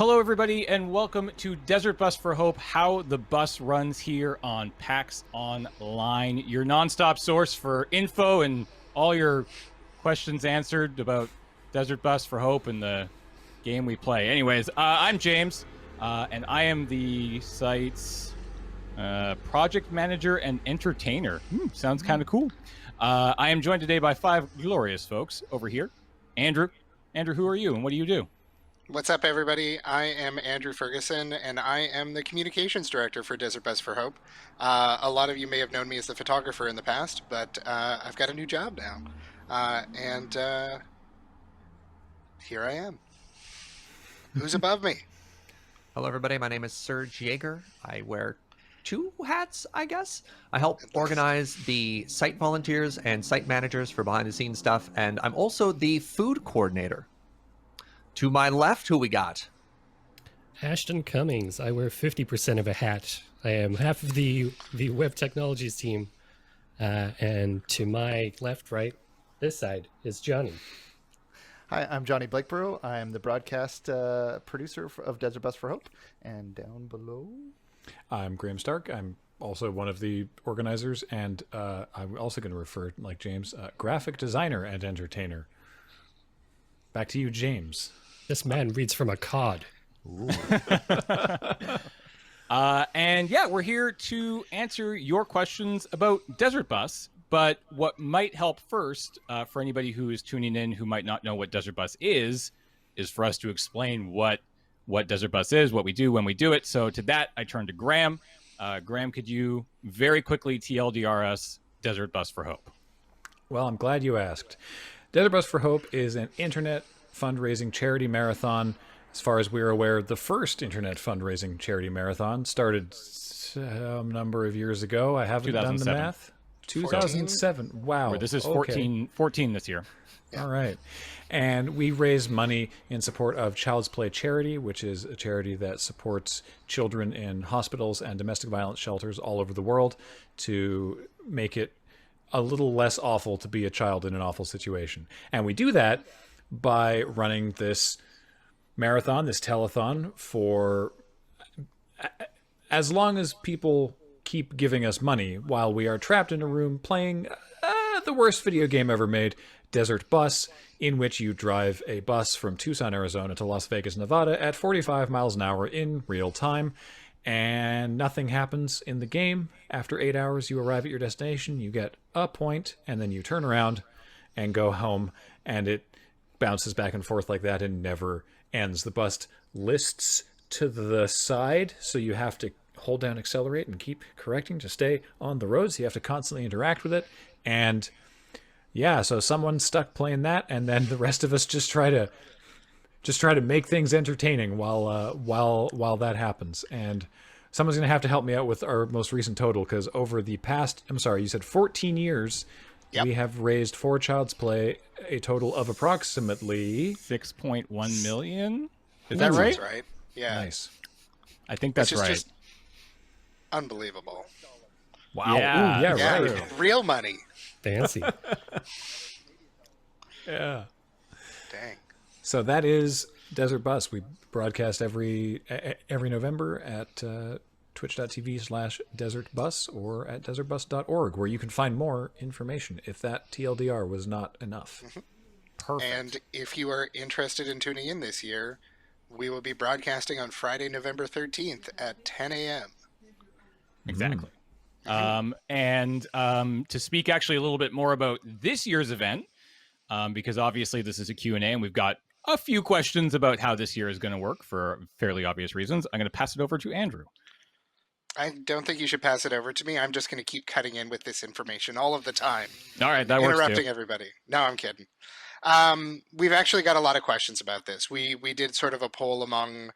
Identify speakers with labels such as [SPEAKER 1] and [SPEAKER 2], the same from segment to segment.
[SPEAKER 1] Hello, everybody, and welcome to Desert Bus for Hope, how the bus runs here on PAX Online, your nonstop source for info and all your questions answered about Desert Bus for Hope and the game we play. Anyways, I'm James, and I am the site's project manager and entertainer. Sounds kind of cool. I am joined today by five glorious folks over here. Andrew, who are you and what do you do?
[SPEAKER 2] What's up, everybody? I am Andrew Ferguson, and I am the communications director for Desert Bus for Hope. A lot of you may have known me as the photographer in the past, but I've got a new job now. And here I am. Who's above me?
[SPEAKER 3] Hello, everybody. My name is Serge Yager. I wear two hats, I guess. I help organize the site volunteers and site managers for behind-the-scenes stuff, and I'm also the food coordinator. To my left, who we got?
[SPEAKER 4] Ashton Cummings. I wear 50% of a hat. I am half of the web technologies team. And to my left, right, this side is Johnny.
[SPEAKER 5] Hi, I'm Johnny Blakeborough. I'm the broadcast producer of Desert Bus for Hope. And down below...
[SPEAKER 6] I'm Graham Stark. I'm also one of the organizers, and I'm also going to refer, like James, graphic designer and entertainer. Back to you, James.
[SPEAKER 4] This man reads from a cod.
[SPEAKER 1] And yeah, we're here to answer your questions about Desert Bus. But what might help first, for anybody who is tuning in who might not know what Desert Bus is for us to explain what Desert Bus is, what we do when we do it. So to that, I turn to Graham. Graham, could you very quickly TLDR us Desert Bus for Hope?
[SPEAKER 6] Well, I'm glad you asked. Desert Bus for Hope is an internet fundraising charity marathon. As far as we're aware, the first internet fundraising charity marathon started a number of years ago. I haven't done the math. 2007. Wow.
[SPEAKER 1] Where this is 14 this year.
[SPEAKER 6] Yeah. All right. And we raise money in support of Child's Play Charity, which is a charity that supports children in hospitals and domestic violence shelters all over the world to make it a little less awful to be a child in an awful situation. And we do that by running this marathon, this telethon, for as long as people keep giving us money while we are trapped in a room playing the worst video game ever made, Desert Bus, in which you drive a bus from Tucson, Arizona to Las Vegas, Nevada at 45 miles an hour in real time. And nothing happens in the game. After 8 hours, you arrive at your destination, you get a point, and then you turn around and go home, and it bounces back and forth like that and never ends. The bus lists to the side, so you have to hold down accelerate and keep correcting to stay on the road, so you have to constantly interact with it. And yeah, so someone's stuck playing that, and then the rest of us just try to make things entertaining while that happens. And someone's going to have to help me out with our most recent total, because over the past, I'm sorry, you said 14 years, yep, we have raised for Child's Play a total of approximately
[SPEAKER 1] 6.1 million. Is that right?
[SPEAKER 2] That's right. Yeah.
[SPEAKER 6] Nice.
[SPEAKER 1] I think that's right.
[SPEAKER 2] Just unbelievable.
[SPEAKER 6] Wow.
[SPEAKER 1] Yeah.
[SPEAKER 6] Ooh, yeah, right.
[SPEAKER 2] Real money.
[SPEAKER 4] Fancy.
[SPEAKER 6] Yeah.
[SPEAKER 2] Dang.
[SPEAKER 6] So that is Desert Bus. We broadcast every November at twitch.tv/desertbus or at desertbus.org, where you can find more information if that TLDR was not enough.
[SPEAKER 2] Mm-hmm.
[SPEAKER 6] Perfect.
[SPEAKER 2] And if you are interested in tuning in this year, we will be broadcasting on Friday, November 13th at 10 a.m.
[SPEAKER 1] Exactly. And to speak actually a little bit more about this year's event, because obviously this is a Q&A and we've got a few questions about how this year is going to work for fairly obvious reasons. I'm going to pass it over to Andrew.
[SPEAKER 2] I don't think you should pass it over to me. I'm just going to keep cutting in with this information all of the time.
[SPEAKER 1] All right, that works too.
[SPEAKER 2] Interrupting everybody. No, I'm kidding. We've actually got a lot of questions about this. We did sort of a poll among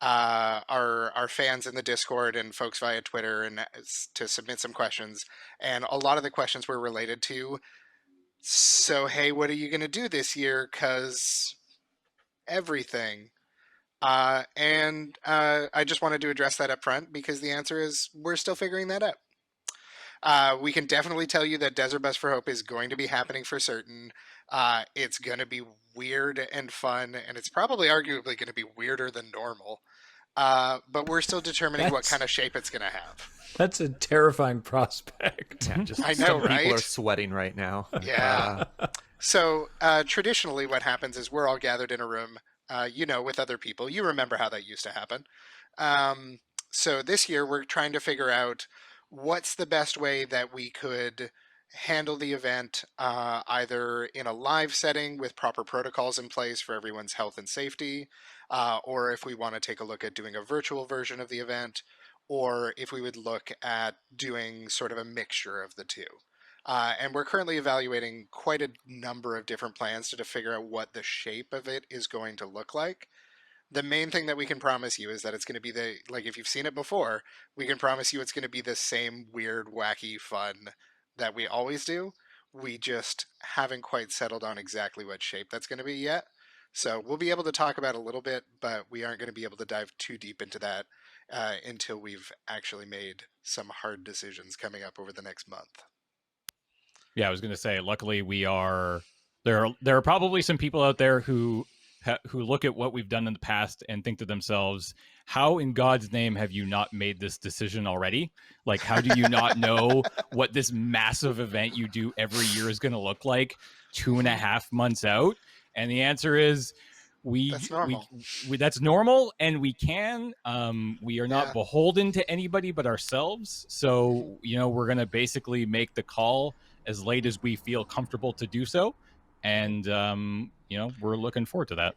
[SPEAKER 2] our fans in the Discord and folks via Twitter and to submit some questions. And a lot of the questions were related to, so, hey, what are you going to do this year? Because everything. And I just wanted to address that up front because the answer is we're still figuring that out. We can definitely tell you that Desert Bus for Hope is going to be happening for certain. It's going to be weird and fun, and it's probably arguably going to be weirder than normal. But we're still determining what kind of shape it's going to have.
[SPEAKER 6] That's a terrifying prospect.
[SPEAKER 3] Yeah, just
[SPEAKER 2] I know,
[SPEAKER 3] some
[SPEAKER 2] right?
[SPEAKER 3] people are sweating right now.
[SPEAKER 2] Yeah. So traditionally what happens is we're all gathered in a room, with other people. You remember how that used to happen. So this year we're trying to figure out what's the best way that we could handle the event, either in a live setting with proper protocols in place for everyone's health and safety, or if we want to take a look at doing a virtual version of the event, or if we would look at doing sort of a mixture of the two. And we're currently evaluating quite a number of different plans to figure out what the shape of it is going to look like. The main thing that we can promise you is that it's going to be if you've seen it before, we can promise you it's going to be the same weird, wacky fun that we always do. We just haven't quite settled on exactly what shape that's going to be yet. So we'll be able to talk about it a little bit, but we aren't going to be able to dive too deep into that until we've actually made some hard decisions coming up over the next month.
[SPEAKER 1] Yeah, I was going to say, luckily there are probably some people out there who look at what we've done in the past and think to themselves, how in God's name have you not made this decision already? Like, how do you not know what this massive event you do every year is going to look like 2.5 months out? And the answer is
[SPEAKER 2] That's normal.
[SPEAKER 1] That's normal, and we can. We are not beholden to anybody but ourselves. So, we're going to basically make the call as late as we feel comfortable to do so. And, we're looking forward to that.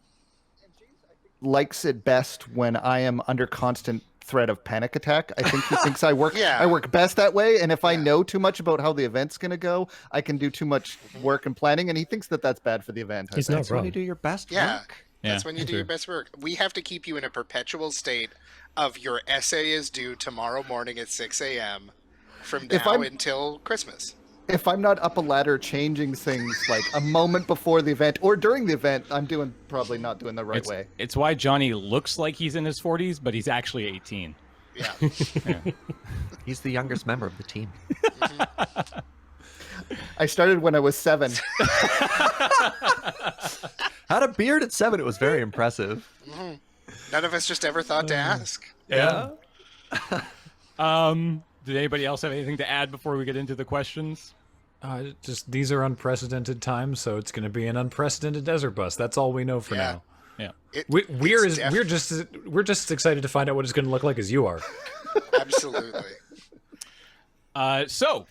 [SPEAKER 5] Likes it best when I am under constant threat of panic attack. I think he thinks I work I work best that way, and if I know too much about how the event's going to go, I can do too much work and planning, and he thinks that that's bad for the event.
[SPEAKER 4] He's not wrong.
[SPEAKER 3] When you do your best work.
[SPEAKER 2] That's when you do your best work. We have to keep you in a perpetual state of your essay is due tomorrow morning at 6 a.m. from now until Christmas.
[SPEAKER 5] If I'm not up a ladder changing things like a moment before the event or during the event, I'm probably not doing the right way.
[SPEAKER 1] It's why Johnny looks like he's in his 40s, but he's actually 18.
[SPEAKER 2] Yeah.
[SPEAKER 3] He's the youngest member of the team.
[SPEAKER 5] I started when I was 7.
[SPEAKER 3] Had a beard at 7. It was very impressive.
[SPEAKER 2] Mm-hmm. None of us just ever thought to ask.
[SPEAKER 3] Yeah.
[SPEAKER 1] Did anybody else have anything to add before we get into the questions?
[SPEAKER 6] Just these are unprecedented times, so it's going to be an unprecedented desert bus. That's all we know for now.
[SPEAKER 1] Yeah.
[SPEAKER 6] We're just as excited to find out what it's going to look like as you are.
[SPEAKER 2] Absolutely.
[SPEAKER 1] So,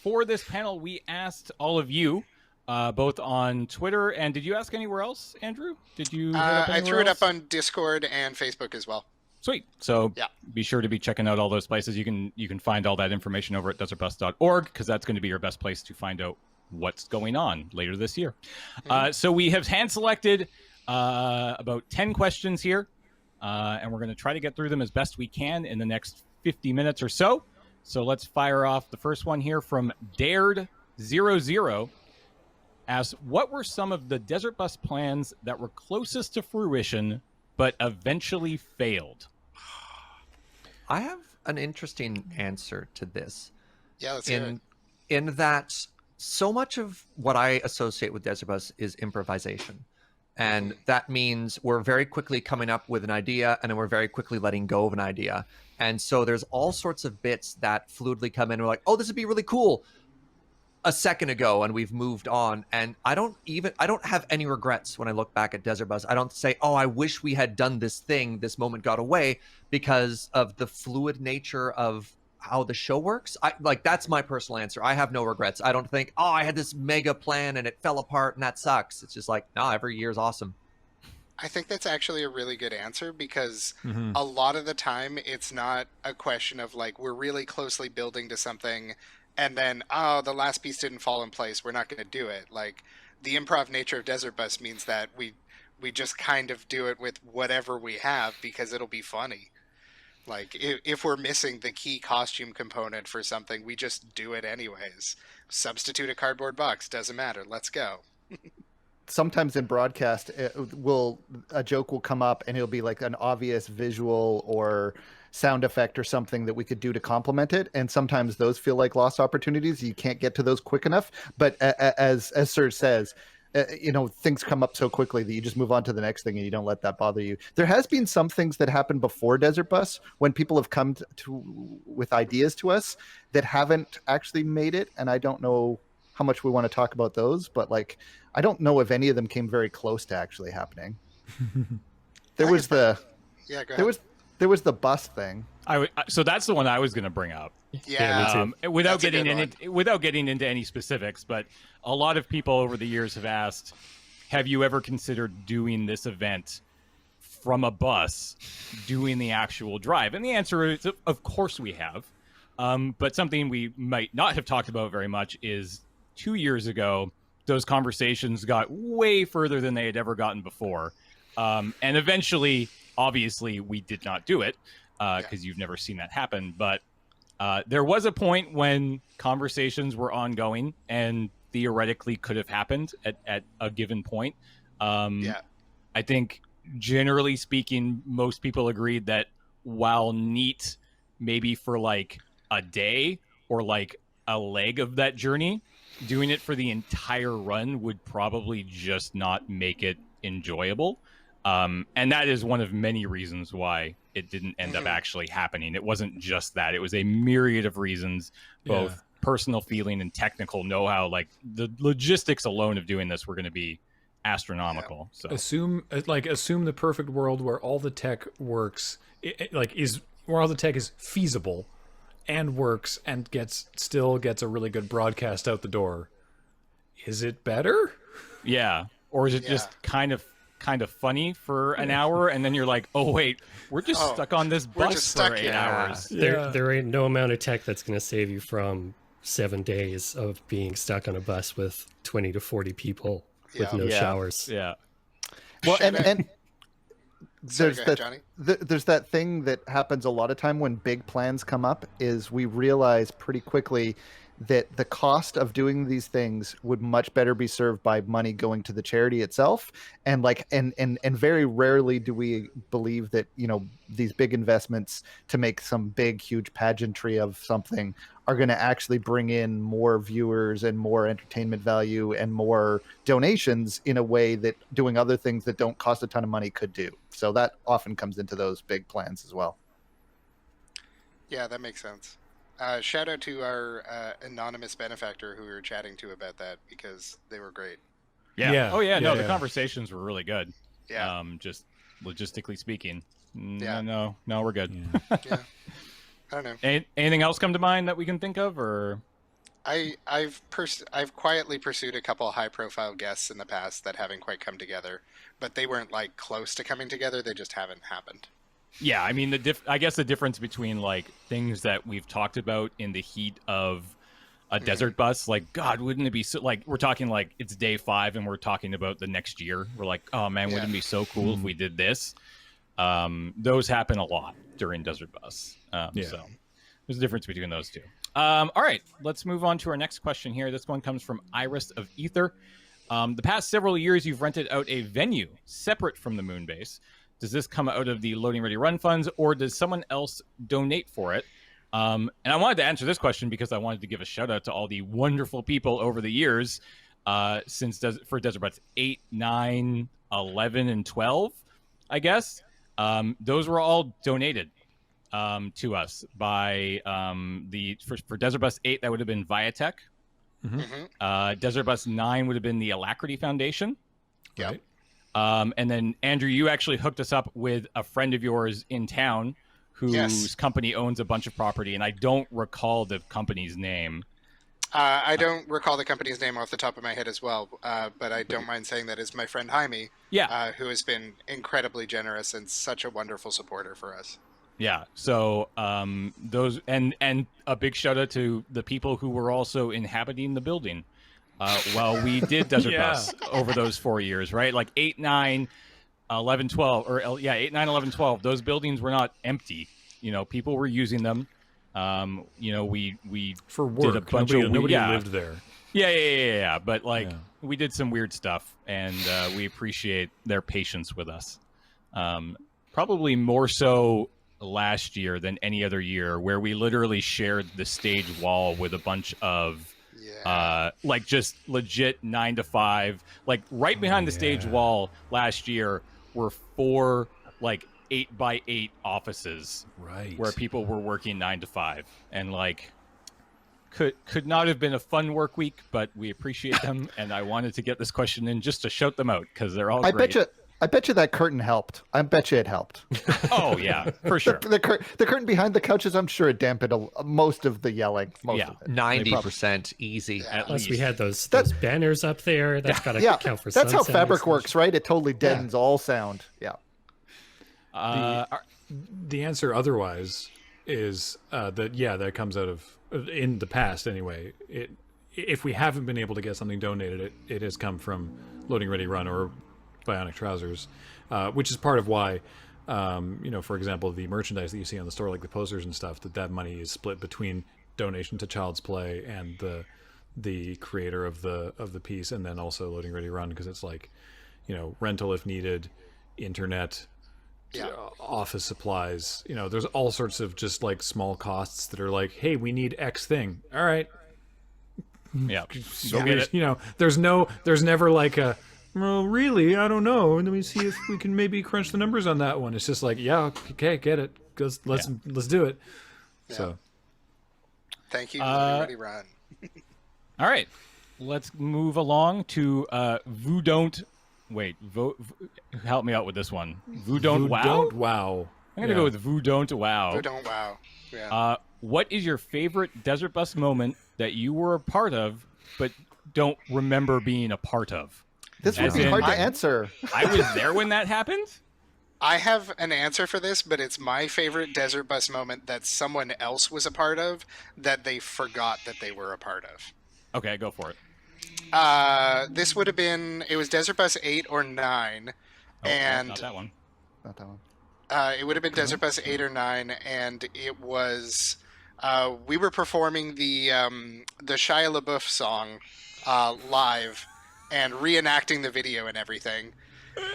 [SPEAKER 1] for this panel, we asked all of you, both on Twitter, and did you ask anywhere else, Andrew? Did you?
[SPEAKER 2] I threw it up on Discord and Facebook as well.
[SPEAKER 1] Sweet. So be sure to be checking out all those places. You can find all that information over at desertbus.org, because that's going to be your best place to find out what's going on later this year. So we have hand selected about 10 questions here, and we're going to try to get through them as best we can in the next 50 minutes or so. So let's fire off the first one here from Dared00. Asks, what were some of the Desert Bus plans that were closest to fruition but eventually failed?
[SPEAKER 3] I have an interesting answer to this.
[SPEAKER 2] Yeah, let's hear it.
[SPEAKER 3] In that so much of what I associate with Desert Bus is improvisation. And that means we're very quickly coming up with an idea, and then we're very quickly letting go of an idea. And so there's all sorts of bits that fluidly come in. And we're like, oh, this would be really cool a second ago, and we've moved on. And I don't have any regrets when I look back at Desert Bus. I don't say, oh, I wish we had done this thing, this moment got away, because of the fluid nature of how the show works. That's my personal answer. I have no regrets. I don't think, oh, I had this mega plan and it fell apart and that sucks. It's just like, no, every year is awesome.
[SPEAKER 2] I think that's actually a really good answer, because a lot of the time it's not a question of like, we're really closely building to something and then, oh, the last piece didn't fall in place, we're not going to do it. Like, the improv nature of Desert Bus means that we just kind of do it with whatever we have, because it'll be funny. Like, if we're missing the key costume component for something, we just do it anyways. Substitute a cardboard box, doesn't matter, let's go.
[SPEAKER 5] Sometimes in broadcast, a joke will come up and it'll be like an obvious visual or sound effect or something that we could do to complement it. And sometimes those feel like lost opportunities. You can't get to those quick enough. But as Serge says, things come up so quickly that you just move on to the next thing and you don't let that bother you. There has been some things that happened before Desert Bus when people have come with ideas to us that haven't actually made it, and I don't know how much we want to talk about those, but like I don't know if any of them came very close to actually happening. There was the bus thing.
[SPEAKER 1] So that's the one I was going to bring up.
[SPEAKER 2] Yeah,
[SPEAKER 1] without getting into any specifics, but a lot of people over the years have asked, have you ever considered doing this event from a bus, doing the actual drive? And the answer is, of course we have. But something we might not have talked about very much is 2 years ago, those conversations got way further than they had ever gotten before. And eventually, obviously, we did not do it because you've never seen that happen. But there was a point when conversations were ongoing and theoretically could have happened at a given point. I think, generally speaking, most people agreed that while neat maybe for like a day or like a leg of that journey, doing it for the entire run would probably just not make it enjoyable. And that is one of many reasons why it didn't end up actually happening. It wasn't just that. It was a myriad of reasons, both personal feeling and technical know-how. Like the logistics alone of doing this were going to be astronomical. So
[SPEAKER 6] assume the perfect world where all the tech works, where all the tech is feasible and works and still gets a really good broadcast out the door. Is it better?
[SPEAKER 1] Yeah. Or is it just kind of funny for an hour, and then you're like, oh wait, we're just stuck on this bus for 8 hours.
[SPEAKER 4] There ain't no amount of tech that's going to save you from 7 days of being stuck on a bus with 20 to 40 people with no showers.
[SPEAKER 1] Yeah.
[SPEAKER 5] Well, and
[SPEAKER 2] there's
[SPEAKER 5] that thing that happens a lot of time when big plans come up is we realize pretty quickly that the cost of doing these things would much better be served by money going to the charity itself. And very rarely do we believe that, these big investments to make some big, huge pageantry of something are going to actually bring in more viewers and more entertainment value and more donations in a way that doing other things that don't cost a ton of money could do. So that often comes into those big plans as well.
[SPEAKER 2] Yeah, that makes sense. Shout out to our anonymous benefactor who we were chatting to about that, because they were great.
[SPEAKER 1] The conversations were really good. Just logistically speaking. No, we're good.
[SPEAKER 2] I don't know.
[SPEAKER 1] Anything else come to mind that we can think of, or?
[SPEAKER 2] I've quietly pursued a couple of high-profile guests in the past that haven't quite come together, but they weren't like close to coming together. They just haven't happened.
[SPEAKER 1] Yeah, I mean, I guess the difference between like things that we've talked about in the heat of a desert bus, like, God, wouldn't it be so, like, we're talking like it's day 5 and we're talking about the next year. We're like, oh man, wouldn't it be so cool if we did this? Those happen a lot during desert bus. So there's a difference between those two. All right, let's move on to our next question here. This one comes from Iris of Ether. The past several years, you've rented out a venue separate from the moon base. Does this come out of the Loading Ready Run funds, or does someone else donate for it? And I wanted to answer this question because I wanted to give a shout out to all the wonderful people over the years for Desert Bus 8, 9, 11, and 12, I guess. Those were all donated to us by for Desert Bus 8, that would have been Viatech. Desert Bus 9 would have been the Alacrity Foundation.
[SPEAKER 2] Yep.
[SPEAKER 1] And then, Andrew, you actually hooked us up with a friend of yours in town whose company owns a bunch of property, and I don't recall the company's name.
[SPEAKER 2] I don't recall the company's name off the top of my head as well, but I don't mind saying that is my friend Jaime, who has been incredibly generous and such a wonderful supporter for us.
[SPEAKER 1] Yeah, so those and a big shout out to the people who were also inhabiting the building while we did Desert Bus over those 4 years, right? Like 8, 9, 11, 12, 8, 9, 11, 12. Those buildings were not empty. People were using them. We
[SPEAKER 6] for work.
[SPEAKER 1] Did a bunch nobody
[SPEAKER 6] lived there.
[SPEAKER 1] Yeah. But we did some weird stuff, and we appreciate their patience with us. Probably more so last year than any other year, where we literally shared the stage wall with a bunch of
[SPEAKER 2] Yeah.
[SPEAKER 1] Like just legit 9 to 5. Like right behind the stage wall last year were 4 like 8x8 offices,
[SPEAKER 6] Right.
[SPEAKER 1] where people were working 9 to 5, and like could not have been a fun work week, but we appreciate them, and I wanted to get this question in just to shout them out because they're all great.
[SPEAKER 5] I bet you that curtain helped. I bet you it helped.
[SPEAKER 1] Oh yeah, for sure.
[SPEAKER 5] The curtain behind the couches, I'm sure it dampened most of the yelling. Most of it.
[SPEAKER 3] 90% easy.
[SPEAKER 1] At
[SPEAKER 4] Plus,
[SPEAKER 1] least.
[SPEAKER 4] we had those banners up there. That's got to count for
[SPEAKER 5] that's
[SPEAKER 4] some
[SPEAKER 5] how
[SPEAKER 4] sound
[SPEAKER 5] fabric
[SPEAKER 4] insulation.
[SPEAKER 5] works, right? It totally deadens all sound. Yeah.
[SPEAKER 6] The answer otherwise is that comes out of, in the past anyway. If we haven't been able to get something donated, it has come from Loading Ready Run or Bionic Trousers, which is part of why, for example, the merchandise that you see on the store, like the posters and stuff, that money is split between donation to Child's Play and the creator of the piece, and then also Loading Ready Run, because it's like, rental if needed, internet, office supplies. There's all sorts of just like small costs that are like, hey, we need X thing. All right.
[SPEAKER 1] Yeah. Go get it.
[SPEAKER 6] There's never like a, well, really, I don't know. Let me see if we can maybe crunch the numbers on that one. It's just like, yeah, okay, get it. Let's do it.
[SPEAKER 2] Yeah.
[SPEAKER 6] So,
[SPEAKER 2] thank you, Ready Run.
[SPEAKER 1] All right, let's move along to help me out with this one. Don't Wow.
[SPEAKER 6] Don't Wow.
[SPEAKER 1] I'm gonna go with Don't Wow.
[SPEAKER 2] Don't Wow. Yeah.
[SPEAKER 1] What is your favorite Desert Bus moment that you were a part of but don't remember being a part of?
[SPEAKER 5] This would be hard to answer.
[SPEAKER 1] I was there when that happened.
[SPEAKER 2] I have an answer for this, but it's my favorite Desert Bus moment that someone else was a part of that they forgot that they were a part of.
[SPEAKER 1] Okay, go for it.
[SPEAKER 2] This would have been, it was Desert Bus 8 or 9. And
[SPEAKER 1] not that one.
[SPEAKER 5] Not that one.
[SPEAKER 2] It would have been Desert Bus 8 or 9, and it was, we were performing the Shia LaBeouf song live and reenacting the video and everything.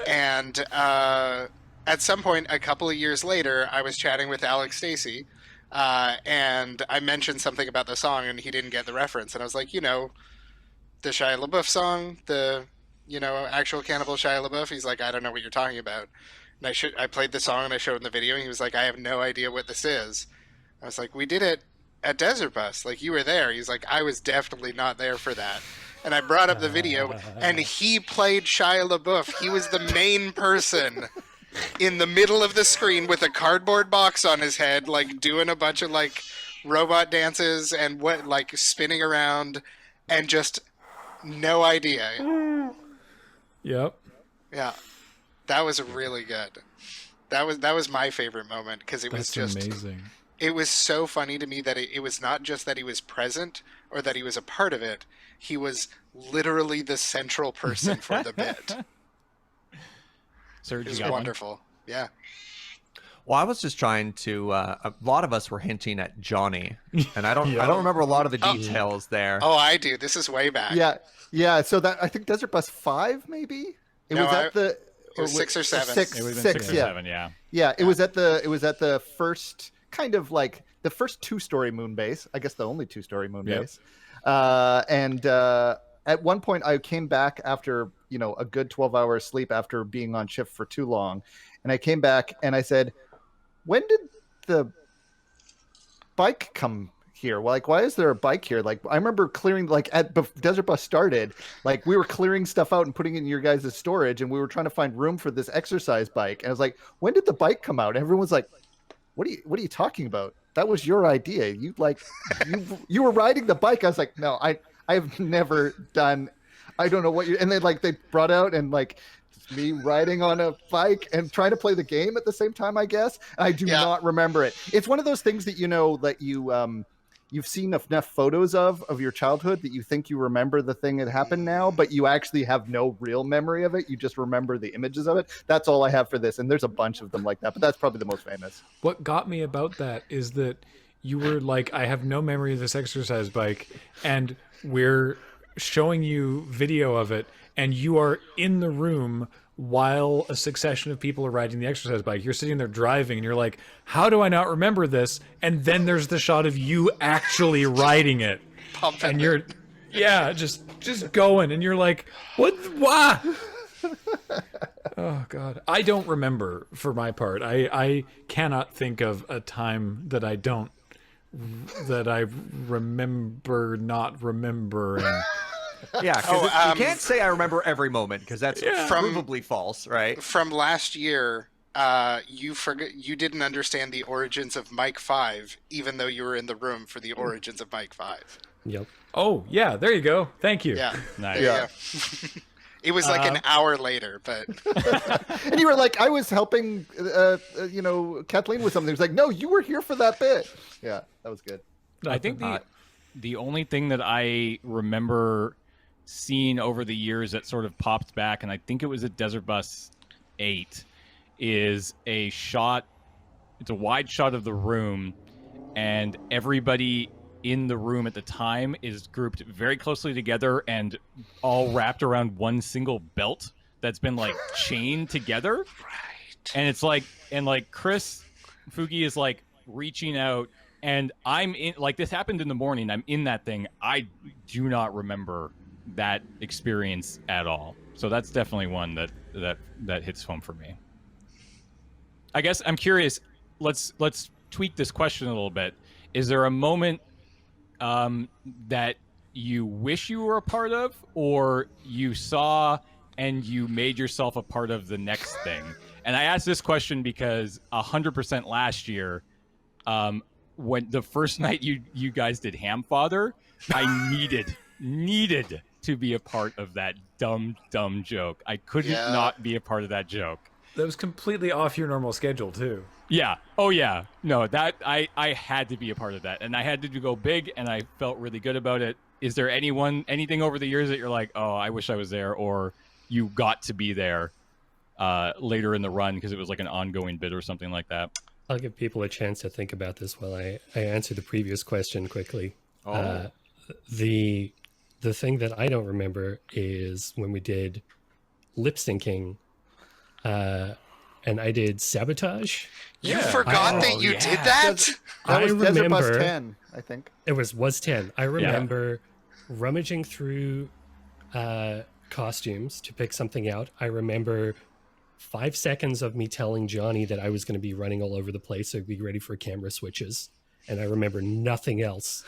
[SPEAKER 2] And at some point, a couple of years later, I was chatting with Alex Stacey, and I mentioned something about the song, and he didn't get the reference. And I was like, the Shia LaBeouf song, the, actual Cannibal Shia LaBeouf. He's like, I don't know what you're talking about. And I played the song, and I showed him the video, and he was like, I have no idea what this is. I was like, we did it at Desert Bus. Like, you were there. He's like, I was definitely not there for that. And I brought up the video, and he played Shia LaBeouf. He was the main person in the middle of the screen with a cardboard box on his head, like doing a bunch of like robot dances and spinning around, and just no idea.
[SPEAKER 6] Yep.
[SPEAKER 2] Yeah, that was really good. That was my favorite moment, because it was just
[SPEAKER 6] amazing.
[SPEAKER 2] It was so funny to me that it was not just that he was present or that he was a part of it. He was literally the central person for the bit.
[SPEAKER 1] Serge,
[SPEAKER 2] it was
[SPEAKER 1] you got
[SPEAKER 2] wonderful.
[SPEAKER 1] One?
[SPEAKER 2] Yeah.
[SPEAKER 3] Well, I was just trying to. A lot of us were hinting at Johnny, and I don't remember a lot of the details there.
[SPEAKER 2] Oh, I do. This is way back.
[SPEAKER 5] Yeah. So that, I think Desert Bus 5, maybe. It was
[SPEAKER 2] 6 or 7.
[SPEAKER 1] It would have been 6 or 7. Yeah.
[SPEAKER 5] Yeah. It was at the first kind of like the first 2-story moon base. I guess the only 2-story moon base. And at one point, I came back after a good 12 hours sleep after being on shift for too long, and I came back and I said, when did the bike come here? Like, why is there a bike here? Like, I remember clearing, like, Desert Bus started, like, we were clearing stuff out and putting it in your guys' storage, and we were trying to find room for this exercise bike. And I was like, when did the bike come out? And everyone's like, what are you talking about? That was your idea. You you were riding the bike. I was like, no, I've never done, I don't know what and then like they brought out and like me riding on a bike and trying to play the game at the same time, I guess. And I do not remember it. It's one of those things that that you've seen enough photos of your childhood that you think you remember the thing that happened now, but you actually have no real memory of it. You just remember the images of it. That's all I have for this. And there's a bunch of them like that, but that's probably the most famous.
[SPEAKER 6] What got me about that is that you were like, I have no memory of this exercise bike, and we're showing you video of it, and you are in the room while a succession of people are riding the exercise bike. You're sitting there driving, and you're like, how do I not remember this? And then there's the shot of you actually riding it.
[SPEAKER 2] Pumping
[SPEAKER 6] and you're Yeah, just going, and you're like, what? Why? Oh God, I don't remember. For my part, I cannot think of a time that I remember not remembering.
[SPEAKER 3] Yeah, because you can't say I remember every moment because that's provably false, right?
[SPEAKER 2] From last year, you didn't understand the origins of Mike 5, even though you were in the room for the origins of Mike 5.
[SPEAKER 4] Yep.
[SPEAKER 6] Oh yeah, there you go. Thank you.
[SPEAKER 2] Yeah,
[SPEAKER 1] Nice.
[SPEAKER 2] yeah. It was like an hour later, but
[SPEAKER 5] And you were like, I was helping, Kathleen with something. He was like, no, you were here for that bit. Yeah, that was good.
[SPEAKER 1] I think the only thing that I remember seeing over the years that sort of popped back, and I think it was at Desert Bus 8, is a shot. It's a wide shot of the room, and everybody in the room at the time is grouped very closely together and all wrapped around one single belt that's been like chained together.
[SPEAKER 2] right.
[SPEAKER 1] And it's like, Chris Fugi is like reaching out, and I'm in, like, this happened in the morning. I'm in that thing. I do not remember that experience at all. So that's definitely one that hits home for me. I guess I'm curious. Let's tweak this question a little bit. Is there a moment that you wish you were a part of, or you saw and you made yourself a part of the next thing? And I asked this question because 100% last year, when the first night you guys did Hamfather, I needed to be a part of that dumb joke. I couldn't not be a part of that joke.
[SPEAKER 6] That was completely off your normal schedule too.
[SPEAKER 1] Yeah. Oh yeah. No, that I had to be a part of that, and I had to go big, and I felt really good about it. Is there anything over the years that you're like, oh, I wish I was there, or you got to be there later in the run because it was like an ongoing bit or something like that?
[SPEAKER 4] I'll give people a chance to think about this while I answer the previous question quickly. The thing that I don't remember is when we did lip syncing, and I did Sabotage.
[SPEAKER 2] You forgot that you did that?
[SPEAKER 5] That was Desert Bus
[SPEAKER 4] remember
[SPEAKER 5] 10, I think.
[SPEAKER 4] It was 10. I remember rummaging through costumes to pick something out. I remember 5 seconds of me telling Johnny that I was going to be running all over the place, so be ready for camera switches. And I remember nothing else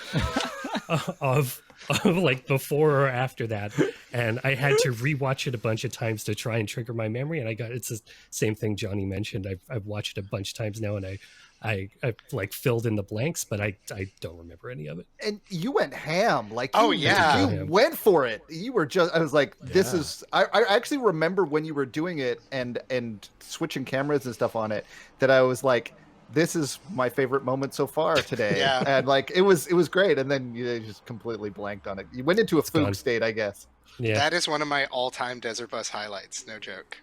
[SPEAKER 4] of like before or after that. And I had to rewatch it a bunch of times to try and trigger my memory. And it's the same thing Johnny mentioned. I've watched it a bunch of times now, and I like filled in the blanks, but I don't remember any of it.
[SPEAKER 5] And you went ham. Like,
[SPEAKER 2] you
[SPEAKER 5] went for it. You were just, I was like, this is, I actually remember when you were doing it and switching cameras and stuff on it, that I was like, this is my favorite moment so far today.
[SPEAKER 2] Yeah.
[SPEAKER 5] And like, it was great. And then you just completely blanked on it. You went into a fugue state, I guess.
[SPEAKER 4] Yeah.
[SPEAKER 2] That is one of my all-time Desert Bus highlights. No joke.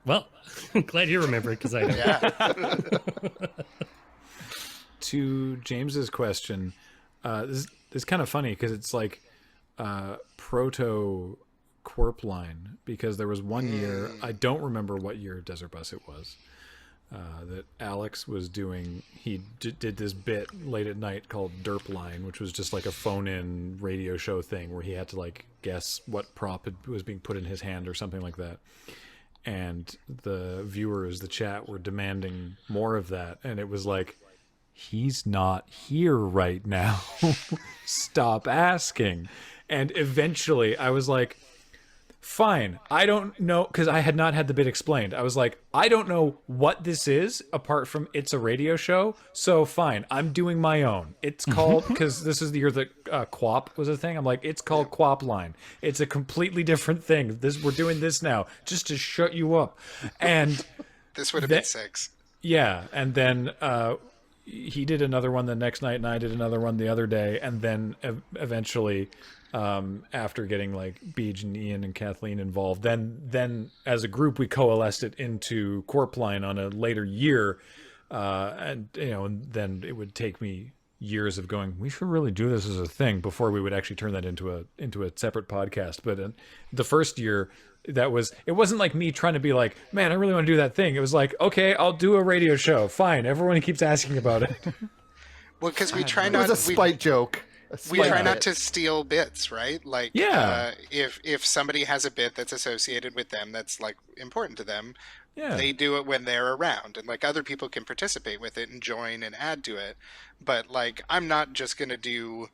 [SPEAKER 4] Well, I'm glad you remember it because I don't.
[SPEAKER 2] Yeah.
[SPEAKER 6] To James's question, this is kind of funny because it's like proto Corp line, because there was one year, I don't remember what year Desert Bus it was, that Alex was doing. He did this bit late at night called Derp Line, which was just like a phone-in radio show thing where he had to like guess what prop was being put in his hand or something like that. And the viewers, the chat, were demanding more of that. And it was like, he's not here right now. Stop asking. And eventually I was like, fine, I don't know, because I had not had the bit explained. I was like, I don't know what this is apart from it's a radio show, so fine, I'm doing my own. It's called, because this is the year that Quap was a thing, I'm like, it's called Quap Line. It's a completely different thing. We're doing this now just to shut you up. And
[SPEAKER 2] this would have been 6.
[SPEAKER 6] Yeah, and then he did another one the next night, and I did another one the other day, and then eventually, after getting like Beej and Ian and Kathleen involved, then as a group we coalesced it into Corp Line on a later year, and then it would take me years of going, we should really do this as a thing before we would actually turn that into a separate podcast. But the first year, it wasn't like me trying to be like, man, I really want to do that thing. It was like, okay, I'll do a radio show. Fine, everyone keeps asking about it.
[SPEAKER 2] Well, because we try not.
[SPEAKER 5] It was a spite joke.
[SPEAKER 2] We try not to steal bits, right? Like,
[SPEAKER 6] Yeah.
[SPEAKER 2] If somebody has a bit that's associated with them that's like important to them,
[SPEAKER 6] Yeah.
[SPEAKER 2] they do it when they're around, and like other people can participate with it and join and add to it. But like, I'm not just gonna do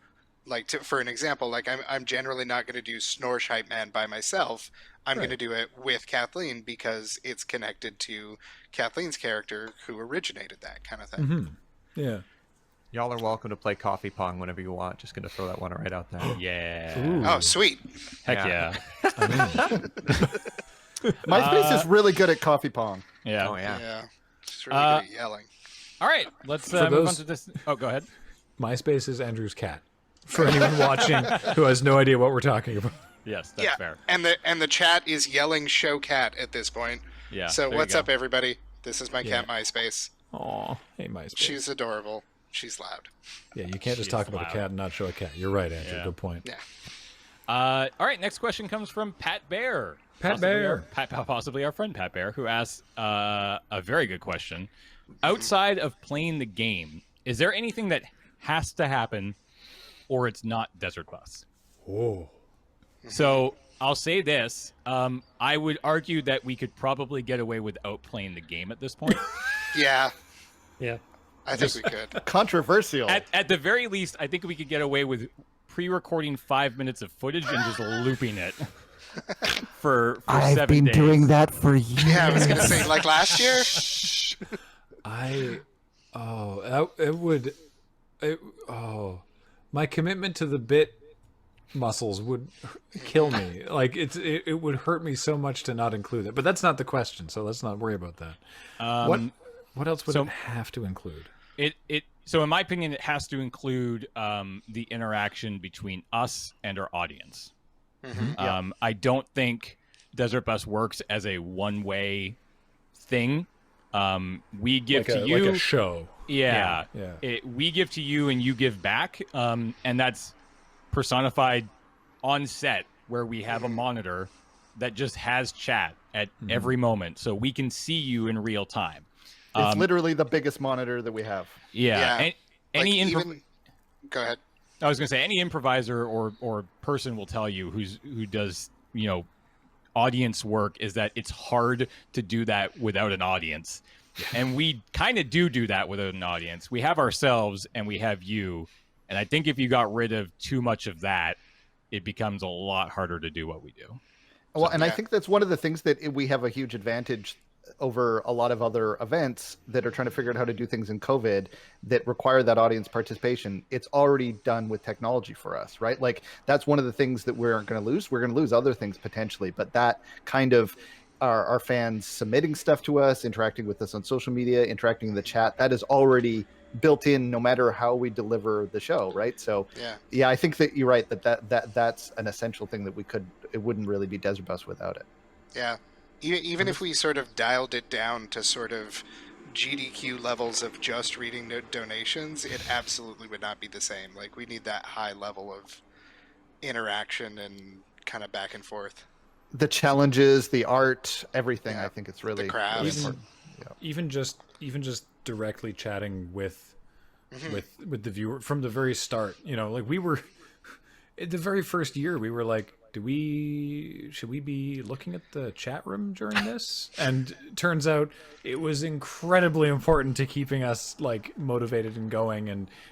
[SPEAKER 2] like for an example, like I'm generally not gonna do Snorsh Hype Man by myself. I'm gonna do it with Kathleen because it's connected to Kathleen's character who originated that kind of thing.
[SPEAKER 6] Mm-hmm. Yeah.
[SPEAKER 3] Y'all are welcome to play Coffee Pong whenever you want. Just gonna throw that one right out there.
[SPEAKER 1] Yeah.
[SPEAKER 6] Ooh.
[SPEAKER 2] Oh, sweet.
[SPEAKER 1] Heck yeah.
[SPEAKER 5] MySpace is really good at Coffee Pong.
[SPEAKER 1] Yeah.
[SPEAKER 3] Oh yeah.
[SPEAKER 2] Yeah. It's really good at yelling.
[SPEAKER 1] All right. Let's
[SPEAKER 6] For
[SPEAKER 1] move on
[SPEAKER 6] those-
[SPEAKER 1] to this. Oh, go ahead.
[SPEAKER 6] MySpace is Andrew's cat. For anyone watching who has no idea what we're talking about.
[SPEAKER 1] Yes, that's fair.
[SPEAKER 2] And the chat is yelling "show cat" at this point.
[SPEAKER 1] Yeah.
[SPEAKER 2] So
[SPEAKER 1] there you
[SPEAKER 2] what's
[SPEAKER 1] go.
[SPEAKER 2] up, everybody? This is my cat MySpace.
[SPEAKER 6] Aw, hey MySpace.
[SPEAKER 2] She's adorable. She's loud.
[SPEAKER 6] Yeah, you can't just
[SPEAKER 1] She
[SPEAKER 6] talk
[SPEAKER 1] is
[SPEAKER 6] about
[SPEAKER 1] loud.
[SPEAKER 6] a cat and not show a cat. You're right, Andrew.
[SPEAKER 1] Yeah.
[SPEAKER 6] Good point.
[SPEAKER 2] Yeah.
[SPEAKER 1] All right. Next question comes from Pat Bear.
[SPEAKER 6] Pat Bear.
[SPEAKER 1] Possibly our friend Pat Bear, who asks a very good question. Outside of playing the game, is there anything that has to happen, or it's not Desert Bus?
[SPEAKER 6] Oh.
[SPEAKER 1] So I'll say this: I would argue that we could probably get away without playing the game at this point.
[SPEAKER 2] Yeah,
[SPEAKER 4] Yeah.
[SPEAKER 2] I think we could.
[SPEAKER 5] Controversial.
[SPEAKER 1] At the very least, I think we could get away with pre-recording 5 minutes of footage and just looping it for 7 days.
[SPEAKER 5] that for years.
[SPEAKER 2] Yeah, I was gonna say like last year.
[SPEAKER 6] My commitment to the bit muscles would kill me. Like it would hurt me so much to not include it. But that's not the question, so let's not worry about that. What else would it have to include?
[SPEAKER 1] So in my opinion, it has to include the interaction between us and our audience. I don't think Desert Bus works as a one-way thing. We give to you
[SPEAKER 6] like a show.
[SPEAKER 1] Yeah.
[SPEAKER 6] Yeah.
[SPEAKER 1] We give to you and you give back. And that's personified on set where we have a monitor that just has chat at every moment. So we can see you in real time.
[SPEAKER 5] It's literally the biggest monitor that we have.
[SPEAKER 1] Yeah.
[SPEAKER 2] Yeah.
[SPEAKER 1] And
[SPEAKER 2] Go ahead.
[SPEAKER 1] I was going to say any improviser or person will tell you who does, audience work is that it's hard to do that without an audience. And we kind of do that without an audience. We have ourselves and we have you. And I think if you got rid of too much of that, it becomes a lot harder to do what we do.
[SPEAKER 5] Well, and I think that's one of the things that we have a huge advantage over a lot of other events that are trying to figure out how to do things in COVID that require that audience participation. It's already done with technology for us, right? Like that's one of the things that we're going to lose. We're going to lose other things potentially, but that kind of our fans submitting stuff to us, interacting with us on social media, interacting in the chat, that is already built in no matter how we deliver the show, right? So yeah, I think that you're right that's an essential thing that it wouldn't really be Desert Bus without it.
[SPEAKER 2] Yeah. Even if we sort of dialed it down to sort of GDQ levels of just reading donations, it absolutely would not be the same. Like we need that high level of interaction and kind of back and forth.
[SPEAKER 5] The challenges, the art, everything.
[SPEAKER 2] Yeah.
[SPEAKER 5] I think it's really,
[SPEAKER 2] The crafts.
[SPEAKER 5] really important.
[SPEAKER 6] Even just directly chatting with the viewer from the very start. Like we were at the very first year, we were like, should we be looking at the chat room during this? And it turns out it was incredibly important to keeping us like motivated and going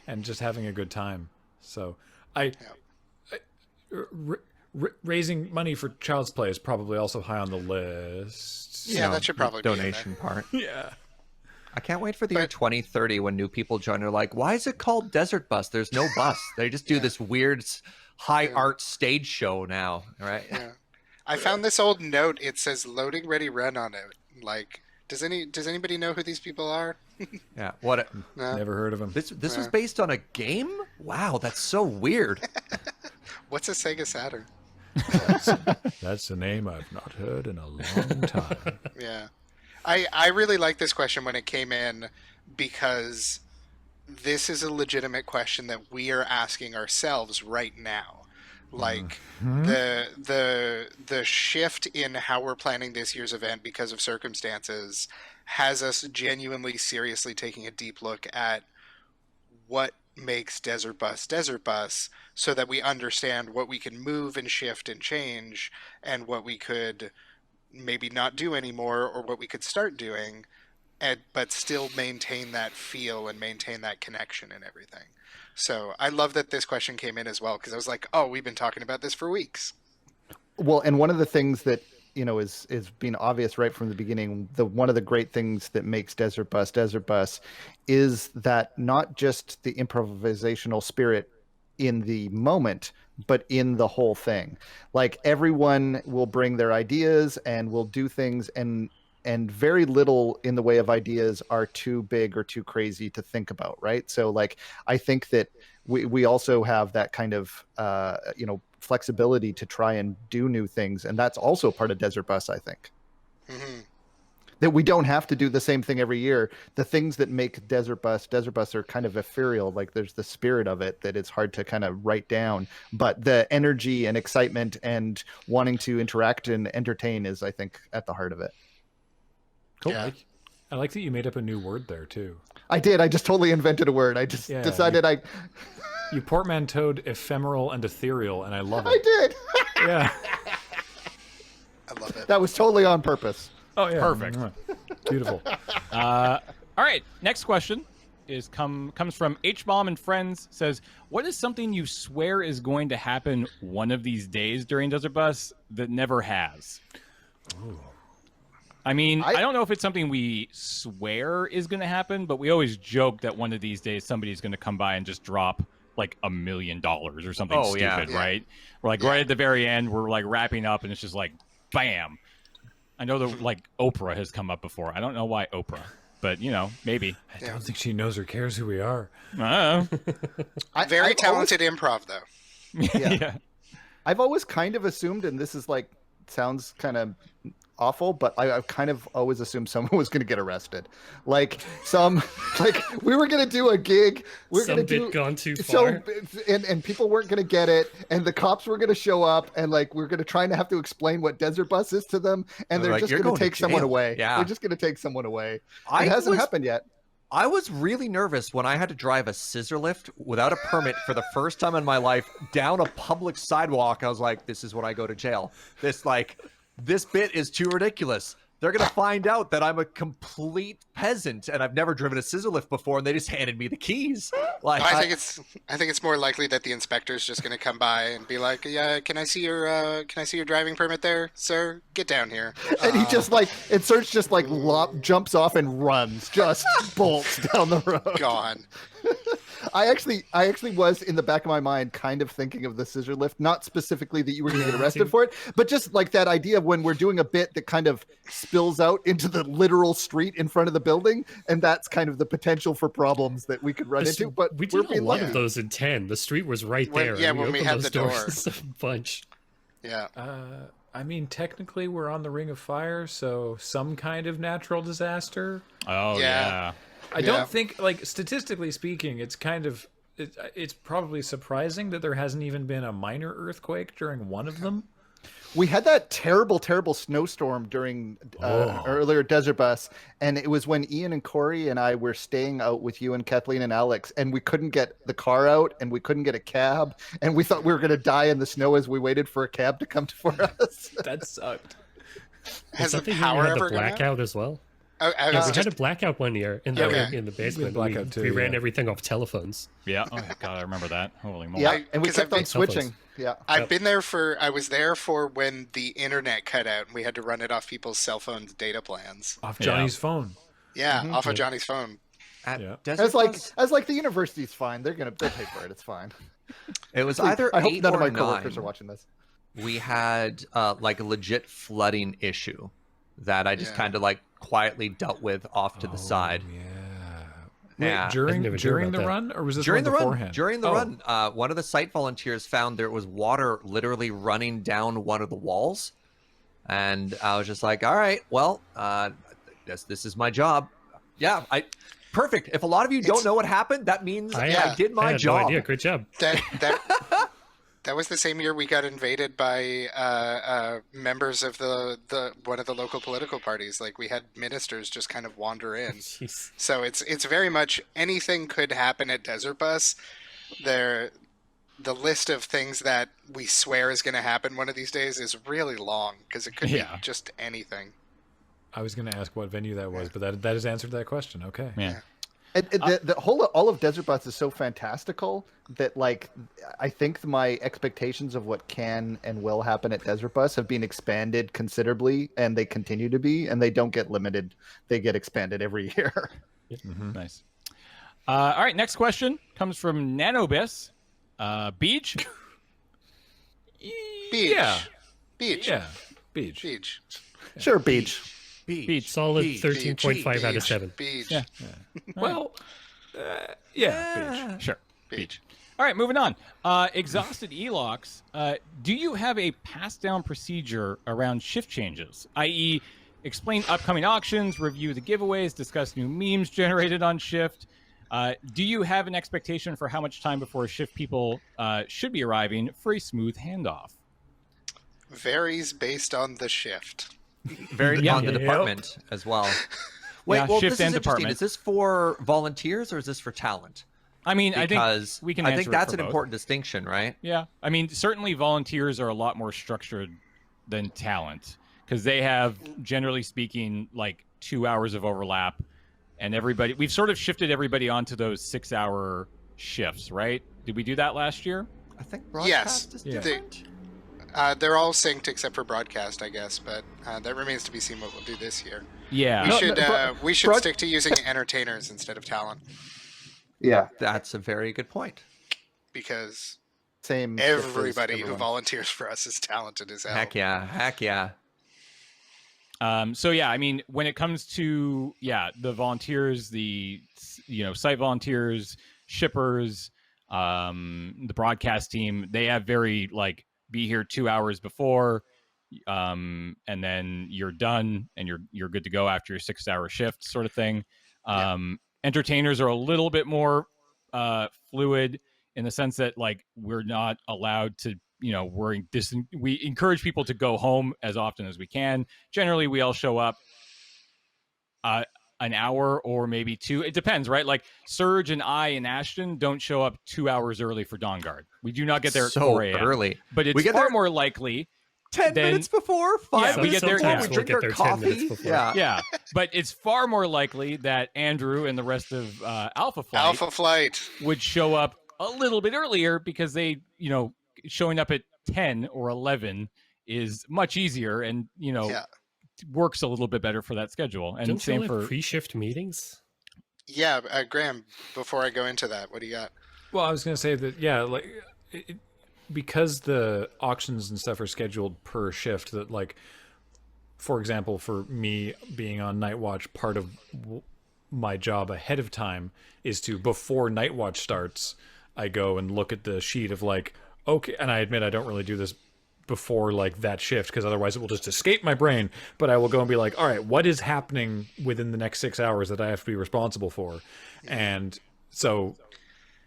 [SPEAKER 6] and just having a good time. So raising money for Child's Play is probably also high on the list.
[SPEAKER 2] Yeah, that should probably be in
[SPEAKER 3] donation part.
[SPEAKER 6] Yeah.
[SPEAKER 3] I can't wait for the year 2030 when new people join. They're like, why is it called Desert Bus? There's no bus. They just do this weird high art stage show now, right?
[SPEAKER 2] Yeah. I found this old note. It says LoadingReadyRun on it. Like, does anybody know who these people are?
[SPEAKER 3] Yeah.
[SPEAKER 2] No?
[SPEAKER 6] Never heard of him.
[SPEAKER 3] This was based on a game? Wow, that's so weird.
[SPEAKER 2] What's a Sega Saturn?
[SPEAKER 6] That's a name I've not heard in a long time.
[SPEAKER 2] Yeah. I really like this question when it came in because this is a legitimate question that we are asking ourselves right now. Like the shift in how we're planning this year's event because of circumstances has us genuinely seriously taking a deep look at what makes Desert Bus, so that we understand what we can move and shift and change, and what we could maybe not do anymore, or what we could start doing, but still maintain that feel and maintain that connection and everything. So I love that this question came in as well, because I was like, oh, we've been talking about this for weeks.
[SPEAKER 5] Well, and one of the things that is being obvious right from the beginning, one of the great things that makes Desert Bus is that not just the improvisational spirit in the moment, but in the whole thing. Like, everyone will bring their ideas and will do things, and very little in the way of ideas are too big or too crazy to think about, right? So, like, I think that we also have that kind of flexibility to try and do new things, and that's also part of Desert Bus, I think.
[SPEAKER 2] Mm-hmm.
[SPEAKER 5] That we don't have to do the same thing every year. The things that make Desert Bus are kind of ethereal. Like, there's the spirit of it that it's hard to kind of write down, but the energy and excitement and wanting to interact and entertain is, I think, at the heart of it.
[SPEAKER 6] Cool.
[SPEAKER 2] Yeah.
[SPEAKER 6] I like that you made up a new word there too.
[SPEAKER 5] I did. I just totally invented a word. I just decided
[SPEAKER 6] You portmanteaued ephemeral and ethereal, and I love it.
[SPEAKER 5] I did.
[SPEAKER 6] Yeah.
[SPEAKER 2] I love it.
[SPEAKER 5] That was totally on purpose.
[SPEAKER 6] Oh yeah.
[SPEAKER 1] Perfect.
[SPEAKER 6] Beautiful.
[SPEAKER 1] All right, next question comes from H-Bomb and Friends. Says, what is something you swear is going to happen one of these days during Desert Bus that never has?
[SPEAKER 6] Ooh.
[SPEAKER 1] I mean, I don't know if it's something we swear is going to happen, but we always joke that one of these days somebody's going to come by and just drop like $1 million or something stupid, right? We're like right at the very end, we're like wrapping up, and it's just like, bam. I know that like Oprah has come up before. I don't know why Oprah, but maybe.
[SPEAKER 6] I don't think she knows or cares who we are.
[SPEAKER 1] I don't know.
[SPEAKER 2] Very talented improv, though.
[SPEAKER 5] Yeah. I've always kind of assumed, and this is like, sounds kind of awful, but I've kind of always assumed someone was going to get arrested. Like we were going to do a gig.
[SPEAKER 4] Gone too far.
[SPEAKER 5] And people weren't going to get it, and the cops were going to show up, and like we're going to try and have to explain what Desert Bus is to them, and they're just going to take someone away.
[SPEAKER 3] Yeah.
[SPEAKER 5] They're just going to take someone away. It hasn't happened yet.
[SPEAKER 3] I was really nervous when I had to drive a scissor lift without a permit for the first time in my life down a public sidewalk. I was like, this is when I go to jail. This bit is too ridiculous. They're going to find out that I'm a complete peasant and I've never driven a scissor lift before, and they just handed me the keys. Like,
[SPEAKER 2] I think it's more likely that the inspector's just going to come by and be like, "Yeah, can I see your driving permit there, sir? Get down here."
[SPEAKER 5] And he just and Serge just jumps off and runs, just bolts down the road.
[SPEAKER 2] Gone.
[SPEAKER 5] I actually was in the back of my mind kind of thinking of the scissor lift, not specifically that you were going to get arrested for it, but just like that idea of when we're doing a bit that kind of spills out into the literal street in front of the building, and that's kind of the potential for problems that we could run into. But
[SPEAKER 4] we did a lot of those in 10. The street was right there.
[SPEAKER 2] When we had the door.
[SPEAKER 4] A bunch.
[SPEAKER 2] Yeah.
[SPEAKER 6] I mean, technically, we're on the Ring of Fire, so some kind of natural disaster.
[SPEAKER 1] Oh yeah.
[SPEAKER 6] I don't think, like, statistically speaking, it's probably surprising that there hasn't even been a minor earthquake during one of them.
[SPEAKER 5] We had that terrible, terrible snowstorm during earlier Desert Bus, and it was when Ian and Corey and I were staying out with you and Kathleen and Alex, and we couldn't get the car out, and we couldn't get a cab, and we thought we were going to die in the snow as we waited for a cab to come for us.
[SPEAKER 6] That sucked.
[SPEAKER 2] Has the
[SPEAKER 4] I think
[SPEAKER 2] power
[SPEAKER 4] we had
[SPEAKER 2] ever
[SPEAKER 4] the blackout as well.
[SPEAKER 2] we
[SPEAKER 4] had a blackout one year in the basement. We ran everything off telephones.
[SPEAKER 1] Yeah. Oh God, I remember that. Holy moly.
[SPEAKER 5] Yeah, and we kept on
[SPEAKER 2] I've
[SPEAKER 5] switching. Yeah.
[SPEAKER 2] I've been there I was there for when the internet cut out and we had to run it off people's cell phones data plans.
[SPEAKER 6] Off Johnny's phone.
[SPEAKER 2] Yeah, off of Johnny's phone.
[SPEAKER 5] As the university's fine. They'll pay for it. It's fine.
[SPEAKER 3] It was either
[SPEAKER 5] I hope
[SPEAKER 3] 8
[SPEAKER 5] none
[SPEAKER 3] or
[SPEAKER 5] of my
[SPEAKER 3] 9.
[SPEAKER 5] coworkers are watching this.
[SPEAKER 3] We had like a legit flooding issue that I just kind of like quietly dealt with off to the side.
[SPEAKER 6] Wait, during the run, or was this
[SPEAKER 3] during the
[SPEAKER 6] beforehand?
[SPEAKER 3] run? During the run, one of the site volunteers found there was water literally running down one of the walls, and I was just like, "All right, well, this is my job." Yeah, perfect. If a lot of you don't know what happened, that means I did my job.
[SPEAKER 4] No idea. Great job.
[SPEAKER 2] That was the same year we got invaded by members of the one of the local political parties. Like, we had ministers just kind of wander in.
[SPEAKER 4] Jeez.
[SPEAKER 2] So it's very much anything could happen at Desert Bus. The list of things that we swear is going to happen one of these days is really long, because it could be just anything.
[SPEAKER 6] I was going to ask what venue that was, but that has answered that question. Okay.
[SPEAKER 1] Yeah.
[SPEAKER 5] The whole all of Desert Bus is so fantastical that, like, I think my expectations of what can and will happen at Desert Bus have been expanded considerably, and they continue to be, and they don't get limited; they get expanded every year.
[SPEAKER 1] Nice. All right, next question comes from Nanobis. Beach.
[SPEAKER 2] Beach.
[SPEAKER 6] Yeah.
[SPEAKER 2] Beach.
[SPEAKER 6] Yeah. Beach.
[SPEAKER 2] Beach.
[SPEAKER 5] Sure, beach.
[SPEAKER 4] Beach. Solid 13.5 out of 7.
[SPEAKER 2] Beach.
[SPEAKER 1] Yeah.
[SPEAKER 6] Well, beach.
[SPEAKER 1] Sure. Beach. All right, moving on. Exhausted Elox, do you have a pass-down procedure around shift changes, i.e., explain upcoming auctions, review the giveaways, discuss new memes generated on shift? Do you have an expectation for how much time before shift people should be arriving for a smooth handoff?
[SPEAKER 2] Varies based on the shift.
[SPEAKER 3] Very on the department as well. Wait,
[SPEAKER 1] Yeah,
[SPEAKER 3] well,
[SPEAKER 1] shift
[SPEAKER 3] this
[SPEAKER 1] and
[SPEAKER 3] is interesting.
[SPEAKER 1] department.
[SPEAKER 3] Is this for volunteers or is this for talent?
[SPEAKER 1] I mean,
[SPEAKER 3] Because
[SPEAKER 1] I think we can.
[SPEAKER 3] I think
[SPEAKER 1] answer it
[SPEAKER 3] that's
[SPEAKER 1] for
[SPEAKER 3] an
[SPEAKER 1] both.
[SPEAKER 3] important distinction, right?
[SPEAKER 1] Yeah, I mean, certainly volunteers are a lot more structured than talent because they have, generally speaking, like 2 hours of overlap, and we've sort of shifted everybody onto those 6-hour shifts, right? Did we do that last year?
[SPEAKER 3] I think
[SPEAKER 2] Yes.
[SPEAKER 3] broadcast is
[SPEAKER 6] Yeah.
[SPEAKER 3] different.
[SPEAKER 2] They're all synced except for broadcast, I guess, but that remains to be seen what we'll do this year.
[SPEAKER 1] Yeah.
[SPEAKER 2] We should stick to using entertainers instead of talent,
[SPEAKER 5] Yeah,
[SPEAKER 3] That's a very good point.
[SPEAKER 2] because
[SPEAKER 5] same. shift as
[SPEAKER 2] everybody who
[SPEAKER 5] everyone.
[SPEAKER 2] volunteers for us is talented as hell.
[SPEAKER 3] Heck yeah.
[SPEAKER 1] So yeah, I mean, when it comes to the volunteers, the site volunteers, shippers, the broadcast team, they have very be here 2 hours before, and then you're done and you're good to go after your 6-hour shift sort of thing. Entertainers are a little bit more fluid in the sense that we're not allowed to. We encourage people to go home as often as we can. Generally, we all show up an hour or maybe 2. It depends, right? Like Serge and I and Ashton don't show up 2 hours early for Dawn Guard. We do not get there at
[SPEAKER 3] So
[SPEAKER 1] 4 a.m.
[SPEAKER 3] early.
[SPEAKER 1] But it's
[SPEAKER 3] We get
[SPEAKER 1] far
[SPEAKER 3] there
[SPEAKER 1] more likely
[SPEAKER 3] 10
[SPEAKER 1] then-
[SPEAKER 3] minutes before? 5
[SPEAKER 1] Yeah, we
[SPEAKER 3] minutes
[SPEAKER 1] get there-
[SPEAKER 3] before?
[SPEAKER 1] yeah.
[SPEAKER 3] We
[SPEAKER 4] We'll
[SPEAKER 3] drink
[SPEAKER 4] get
[SPEAKER 3] our
[SPEAKER 4] there 10 minutes
[SPEAKER 3] coffee?
[SPEAKER 4] before.
[SPEAKER 3] Yeah.
[SPEAKER 1] yeah, but it's far more likely that Andrew and the rest of Alpha Flight
[SPEAKER 2] Alpha Flight.
[SPEAKER 1] would show up a little bit earlier because they, showing up at 10 or 11 is much easier and, works a little bit better for that schedule. And
[SPEAKER 4] Don't you
[SPEAKER 1] same
[SPEAKER 4] have
[SPEAKER 1] for
[SPEAKER 4] pre-shift meetings?
[SPEAKER 2] Yeah, Graham, before I go into that, what do you got?
[SPEAKER 6] Well, I was going to say that, because the auctions and stuff are scheduled per shift, that, for example, for me being on Night Watch, part of my job ahead of time is to, before Night Watch starts, I go and look at the sheet of, okay, and I admit I don't really do this before that shift because otherwise it will just escape my brain, but I will go and be like, all right, what is happening within the next 6 hours that I have to be responsible for? And so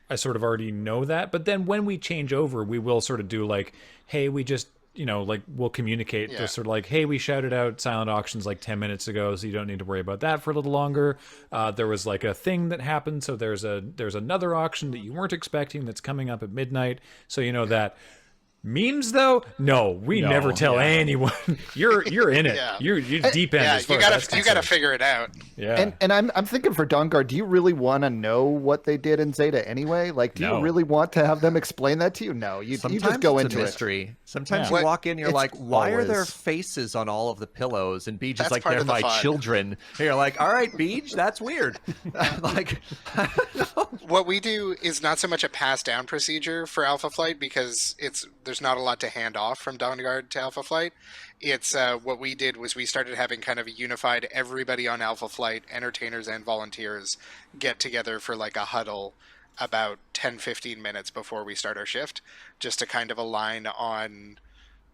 [SPEAKER 6] I sort of already know that, but then when we change over, we will sort of do hey, we just we'll communicate just sort of hey, we shouted out silent auctions 10 minutes ago, so you don't need to worry about that for a little longer. There was a thing that happened, so there's another auction that you weren't expecting that's coming up at midnight, so you know that. Memes though? No, we never tell anyone. You're in it.
[SPEAKER 2] Yeah.
[SPEAKER 6] You're deep end.
[SPEAKER 2] Yeah,
[SPEAKER 6] as far
[SPEAKER 2] you
[SPEAKER 6] as
[SPEAKER 2] gotta
[SPEAKER 6] that's
[SPEAKER 2] you gotta
[SPEAKER 6] concerned.
[SPEAKER 2] figure it out.
[SPEAKER 6] Yeah.
[SPEAKER 5] And I'm thinking for Dawn Guard, do you really want to know what they did in Zeta anyway? Do
[SPEAKER 1] No.
[SPEAKER 5] you really want to have them explain that to you? No, you
[SPEAKER 3] Sometimes
[SPEAKER 5] just go
[SPEAKER 3] it's
[SPEAKER 5] into
[SPEAKER 3] a
[SPEAKER 5] it.
[SPEAKER 3] mystery. Sometimes
[SPEAKER 2] Yeah.
[SPEAKER 3] you walk in, you're
[SPEAKER 5] It's
[SPEAKER 3] like, why are there
[SPEAKER 5] always-
[SPEAKER 3] faces on all of the pillows? And Beej is
[SPEAKER 2] That's part
[SPEAKER 3] they're
[SPEAKER 2] of the
[SPEAKER 3] my
[SPEAKER 2] fun.
[SPEAKER 3] children. And you're like, all right, Beej, that's weird.
[SPEAKER 2] What we do is not so much a pass down procedure for Alpha Flight because there's not a lot to hand off from Dawn Guard to Alpha Flight. It's what we did was we started having kind of a unified everybody on Alpha Flight, entertainers and volunteers, get together for a huddle about 10-15 minutes before we start our shift, just to kind of align on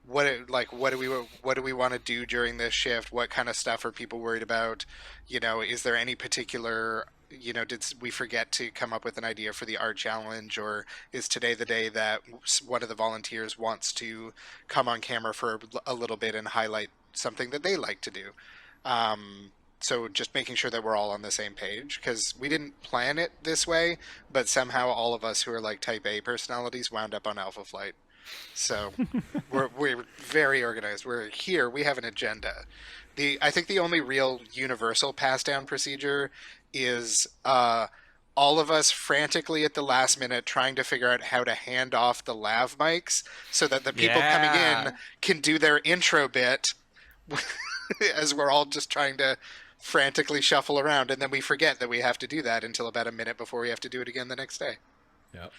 [SPEAKER 2] what do we want to do during this shift, what kind of stuff are people worried about, is there any particular did we forget to come up with an idea for the art challenge, or is today the day that one of the volunteers wants to come on camera for a little bit and highlight something that they like to do? So just making sure that we're all on the same page, because we didn't plan it this way, but somehow all of us who are like type A personalities wound up on Alpha Flight. So we're very organized. We're here. We have an agenda. I think the only real universal pass down procedure is all of us frantically at the last minute trying to figure out how to hand off the lav mics so that the people coming in can do their intro bit as we're all just trying to frantically shuffle around, and then we forget that we have to do that until about a minute before we have to do it again the next day.
[SPEAKER 6] Yeah.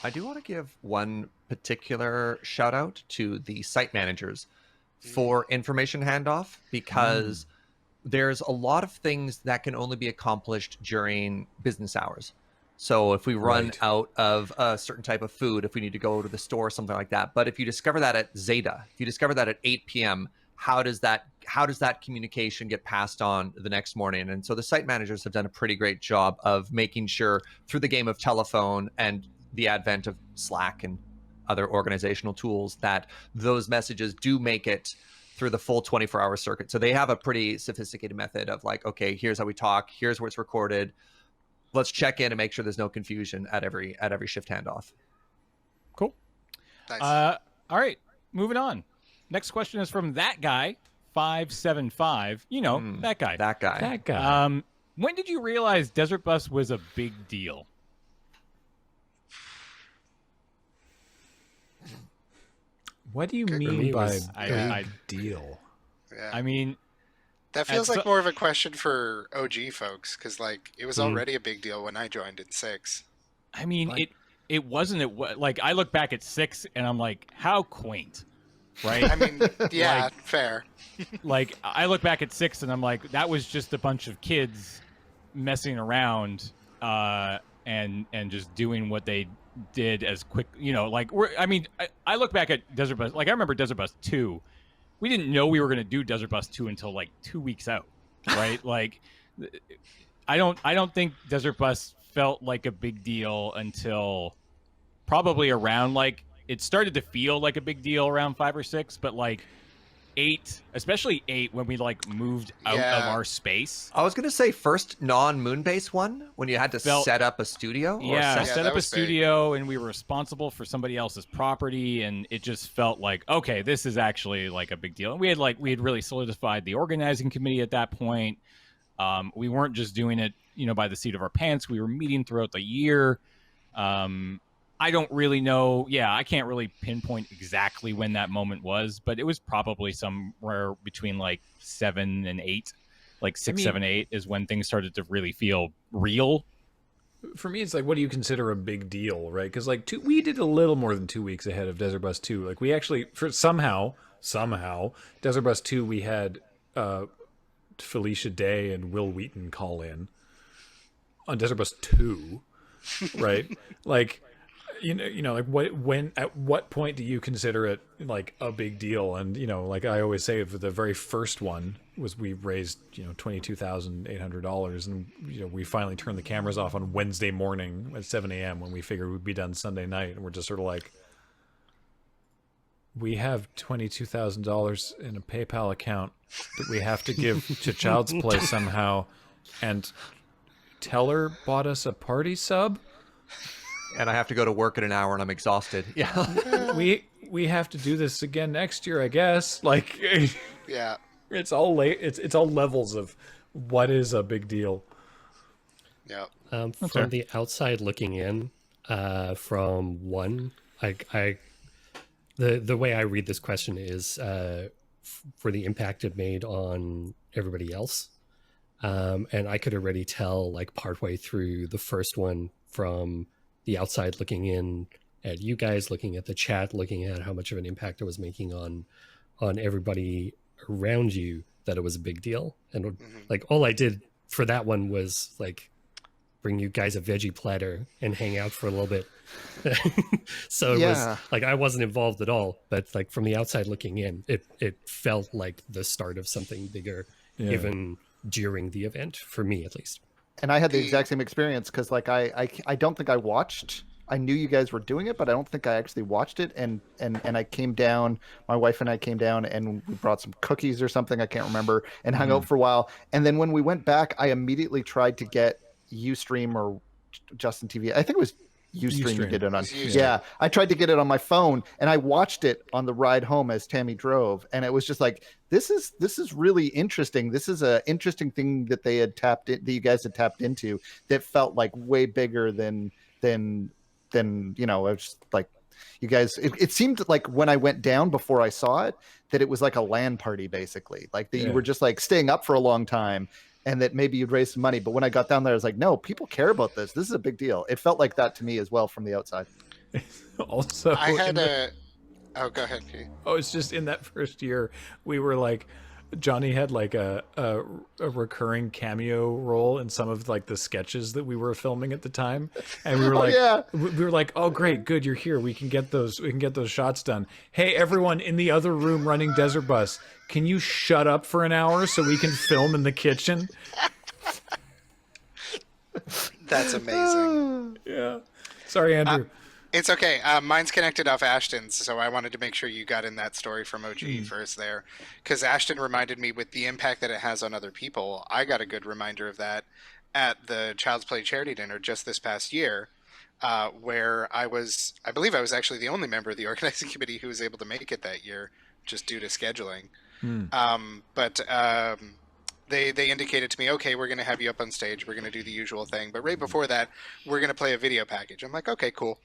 [SPEAKER 3] I do want to give one particular shout out to the site managers for information handoff, because there's a lot of things that can only be accomplished during business hours. So if we run out of a certain type of food, if we need to go to the store, something like that. But if you discover that at Zeta, if you discover that at 8 p.m., how does that communication get passed on the next morning? And so the site managers have done a pretty great job of making sure, through the game of telephone and the advent of Slack and other organizational tools, that those messages do make it through the full 24-hour circuit. So they have a pretty sophisticated method of like, okay, here's how we talk, here's where it's recorded. Let's check in and make sure there's no confusion at every shift handoff.
[SPEAKER 1] Cool.
[SPEAKER 2] Nice.
[SPEAKER 1] All right, moving on. Next question is from that guy, 575. You know, that guy.
[SPEAKER 3] That guy.
[SPEAKER 6] That guy.
[SPEAKER 1] When did you realize Desert Bus was a big deal?
[SPEAKER 6] What do you mean by big deal?
[SPEAKER 2] Yeah.
[SPEAKER 1] I mean,
[SPEAKER 2] that feels like more of a question for OG folks, because like it was already a big deal when I joined in 6.
[SPEAKER 1] I mean, it wasn't. Like I look back at 6 and I'm like, how quaint, right?
[SPEAKER 2] I mean, yeah, fair.
[SPEAKER 1] Like I look back at 6 and I'm like, that was just a bunch of kids messing around and just doing what they did as quick, like I look back at Desert Bus, like I remember Desert Bus 2. We didn't know we were going to do Desert Bus 2 until like 2 weeks out, right? Like I don't think Desert Bus felt like a big deal until probably around, like, it started to feel like a big deal around 5 or 6, but like 8, especially 8, when we like moved out of our space.
[SPEAKER 3] I was going to say first non-moon base one, when you had to set up a studio.
[SPEAKER 1] Set up a studio, and we were responsible for somebody else's property, and it just felt like, okay, this is actually like a big deal. And we had really solidified the organizing committee at that point. We weren't just doing it, by the seat of our pants. We were meeting throughout the year. I don't really know. Yeah, I can't really pinpoint exactly when that moment was, but it was probably somewhere between like 7 and 8. Like 6, 7, 8 is when things started to really feel real.
[SPEAKER 6] For me, it's like, what do you consider a big deal, right? Because like we did a little more than 2 weeks ahead of Desert Bus 2. Like we actually, for somehow, Desert Bus 2, we had Felicia Day and Will Wheaton call in on Desert Bus 2, right? Like. Like at what point do you consider it like a big deal? And like I always say, the very first one was we raised $22,800, and we finally turned the cameras off on Wednesday morning at 7 a.m. when we figured we'd be done Sunday night, and we're just sort of like, we have $22,000 in a PayPal account that we have to give to Child's Play somehow, and Teller bought us a party sub.
[SPEAKER 3] And I have to go to work in an hour, and I'm exhausted. Yeah,
[SPEAKER 6] we have to do this again next year, I guess. Like,
[SPEAKER 2] yeah,
[SPEAKER 6] it's all it's all levels of what is a big deal.
[SPEAKER 2] Yeah.
[SPEAKER 4] From the outside looking in, from one, the way I read this question is for the impact it made on everybody else, and I could already tell, like, partway through the first one, from the outside looking in at you guys, looking at the chat, looking at how much of an impact it was making on everybody around you, that it was a big deal. And like, all I did for that one was like bring you guys a veggie platter and hang out for a little bit. So it was like, I wasn't involved at all, but like from the outside looking in, it felt like the start of something bigger, even during the event, for me at least.
[SPEAKER 5] And I had the exact same experience because like I don't think I watched. I knew you guys were doing it, but I don't think I actually watched it. And I came down. My wife and I came down, and we brought some cookies or something. I can't remember, and hung out for a while. And then when we went back, I immediately tried to get Ustream or Justin TV. I think it was Ustream you did it on. Yeah, I tried to get it on my phone, and I watched it on the ride home as Tammy drove, and it was just like, this is really interesting. This is a interesting thing that they had tapped in, that you guys had tapped into, that felt like way bigger than you know. I was just like, you guys. It seemed like when I went down before I saw it, that it was like a LAN party basically, like that you were just like staying up for a long time. And that maybe you'd raise some money. But when I got down there, I was like, no, people care about this. This is a big deal. It felt like that to me as well from the outside.
[SPEAKER 6] Also,
[SPEAKER 2] I had oh, go ahead, Pete.
[SPEAKER 6] Oh, it's just in that first year, we were like, Johnny had like a recurring cameo role in some of like the sketches that we were filming at the time, and we were like, we were like, oh great, good, you're here. We can get those shots done. Hey, everyone in the other room running Desert Bus, can you shut up for an hour so we can film in the kitchen?
[SPEAKER 2] That's amazing.
[SPEAKER 6] Yeah. Sorry, Andrew.
[SPEAKER 2] It's okay. Mine's connected off Ashton's, so I wanted to make sure you got in that story from OG first there. Because Ashton reminded me, with the impact that it has on other people, I got a good reminder of that at the Child's Play charity dinner just this past year, where I believe I was actually the only member of the organizing committee who was able to make it that year, just due to scheduling. They indicated to me, okay, we're going to have you up on stage. We're going to do the usual thing. But right before that, we're going to play a video package. I'm like, okay, cool.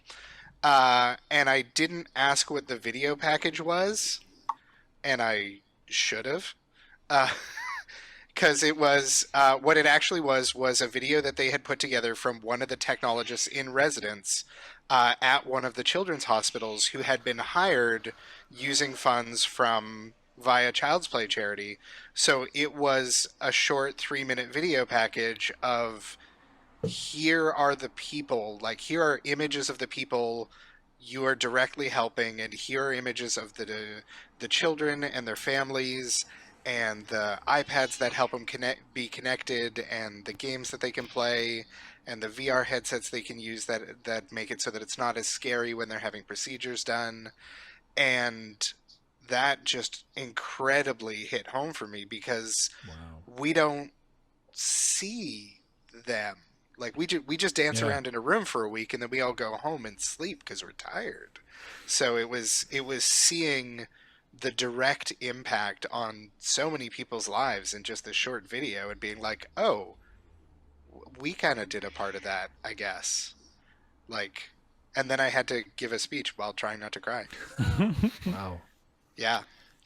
[SPEAKER 2] And I didn't ask what the video package was, and I should have, because it was what it actually was a video that they had put together from one of the technologists in residence at one of the children's hospitals who had been hired using funds from via Child's Play charity. So it was a short 3-minute video package of, here are the people, like here are images of the people you are directly helping, and here are images of the children and their families, and the iPads that help them be connected, and the games that they can play, and the VR headsets they can use that make it so that it's not as scary when they're having procedures done. And that just incredibly hit home for me, because we don't see them. Like, we just dance around in a room for a week, and then we all go home and sleep because we're tired. So it was seeing the direct impact on so many people's lives in just this short video, and being like, oh, we kind of did a part of that, I guess. Like, and then I had to give a speech while trying not to cry.
[SPEAKER 6] Wow.
[SPEAKER 2] Yeah,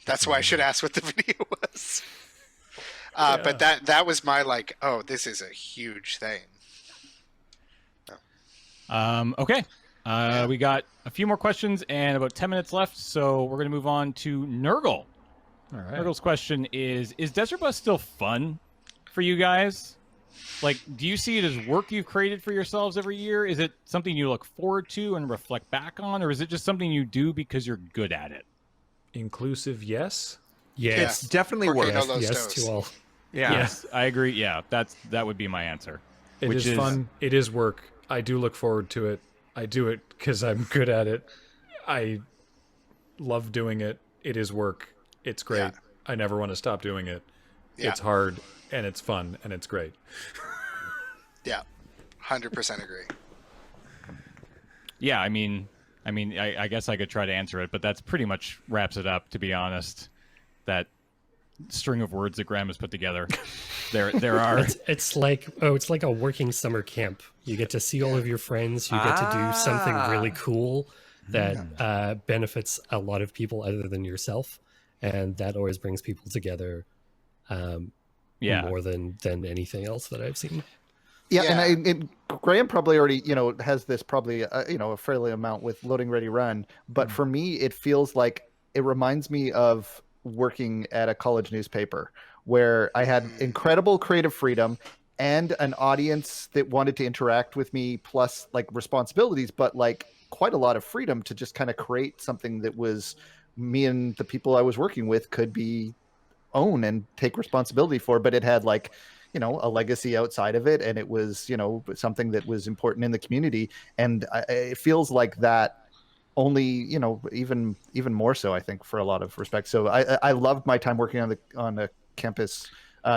[SPEAKER 2] that's why I should ask what the video was. But that was my like, oh, this is a huge thing.
[SPEAKER 1] Okay. We got a few more questions and about 10 minutes left, so we're going to move on to Nurgle.
[SPEAKER 6] All right.
[SPEAKER 1] Nurgle's question is Desert Bus still fun for you guys? Like, do you see it as work you've created for yourselves every year? Is it something you look forward to and reflect back on, or is it just something you do because you're good at it?
[SPEAKER 6] Inclusive, yes.
[SPEAKER 3] Yeah, it's definitely work.
[SPEAKER 4] Yes to all.
[SPEAKER 3] Yeah.
[SPEAKER 1] Yes, I agree. Yeah, that would be my answer.
[SPEAKER 6] It is fun. It is work. I do look forward to it. I do it because I'm good at it. I love doing it. It is work. It's great.
[SPEAKER 2] Yeah.
[SPEAKER 6] I never want to stop doing it.
[SPEAKER 2] Yeah.
[SPEAKER 6] It's hard, and it's fun, and it's great.
[SPEAKER 2] Yeah, 100% agree.
[SPEAKER 1] Yeah, I mean, I guess I could try to answer it, but that's pretty much wraps it up, to be honest. That string of words that Graham has put together. There are.
[SPEAKER 4] It's like a working summer camp. You get to see all of your friends. You get to do something really cool that benefits a lot of people other than yourself, and that always brings people together. More than anything else that I've seen.
[SPEAKER 5] Yeah, and Graham probably already, has this probably, a fairly amount with Loading Ready Run. But for me, it feels like it reminds me of working at a college newspaper where I had incredible creative freedom and an audience that wanted to interact with me, plus like responsibilities, but like quite a lot of freedom to just kind of create something that was me and the people I was working with could be own and take responsibility for. But it had like, a legacy outside of it, and it was something that was important in the community, and it feels like that only even more so, I think, for a lot of respects. So I loved my time working on the campus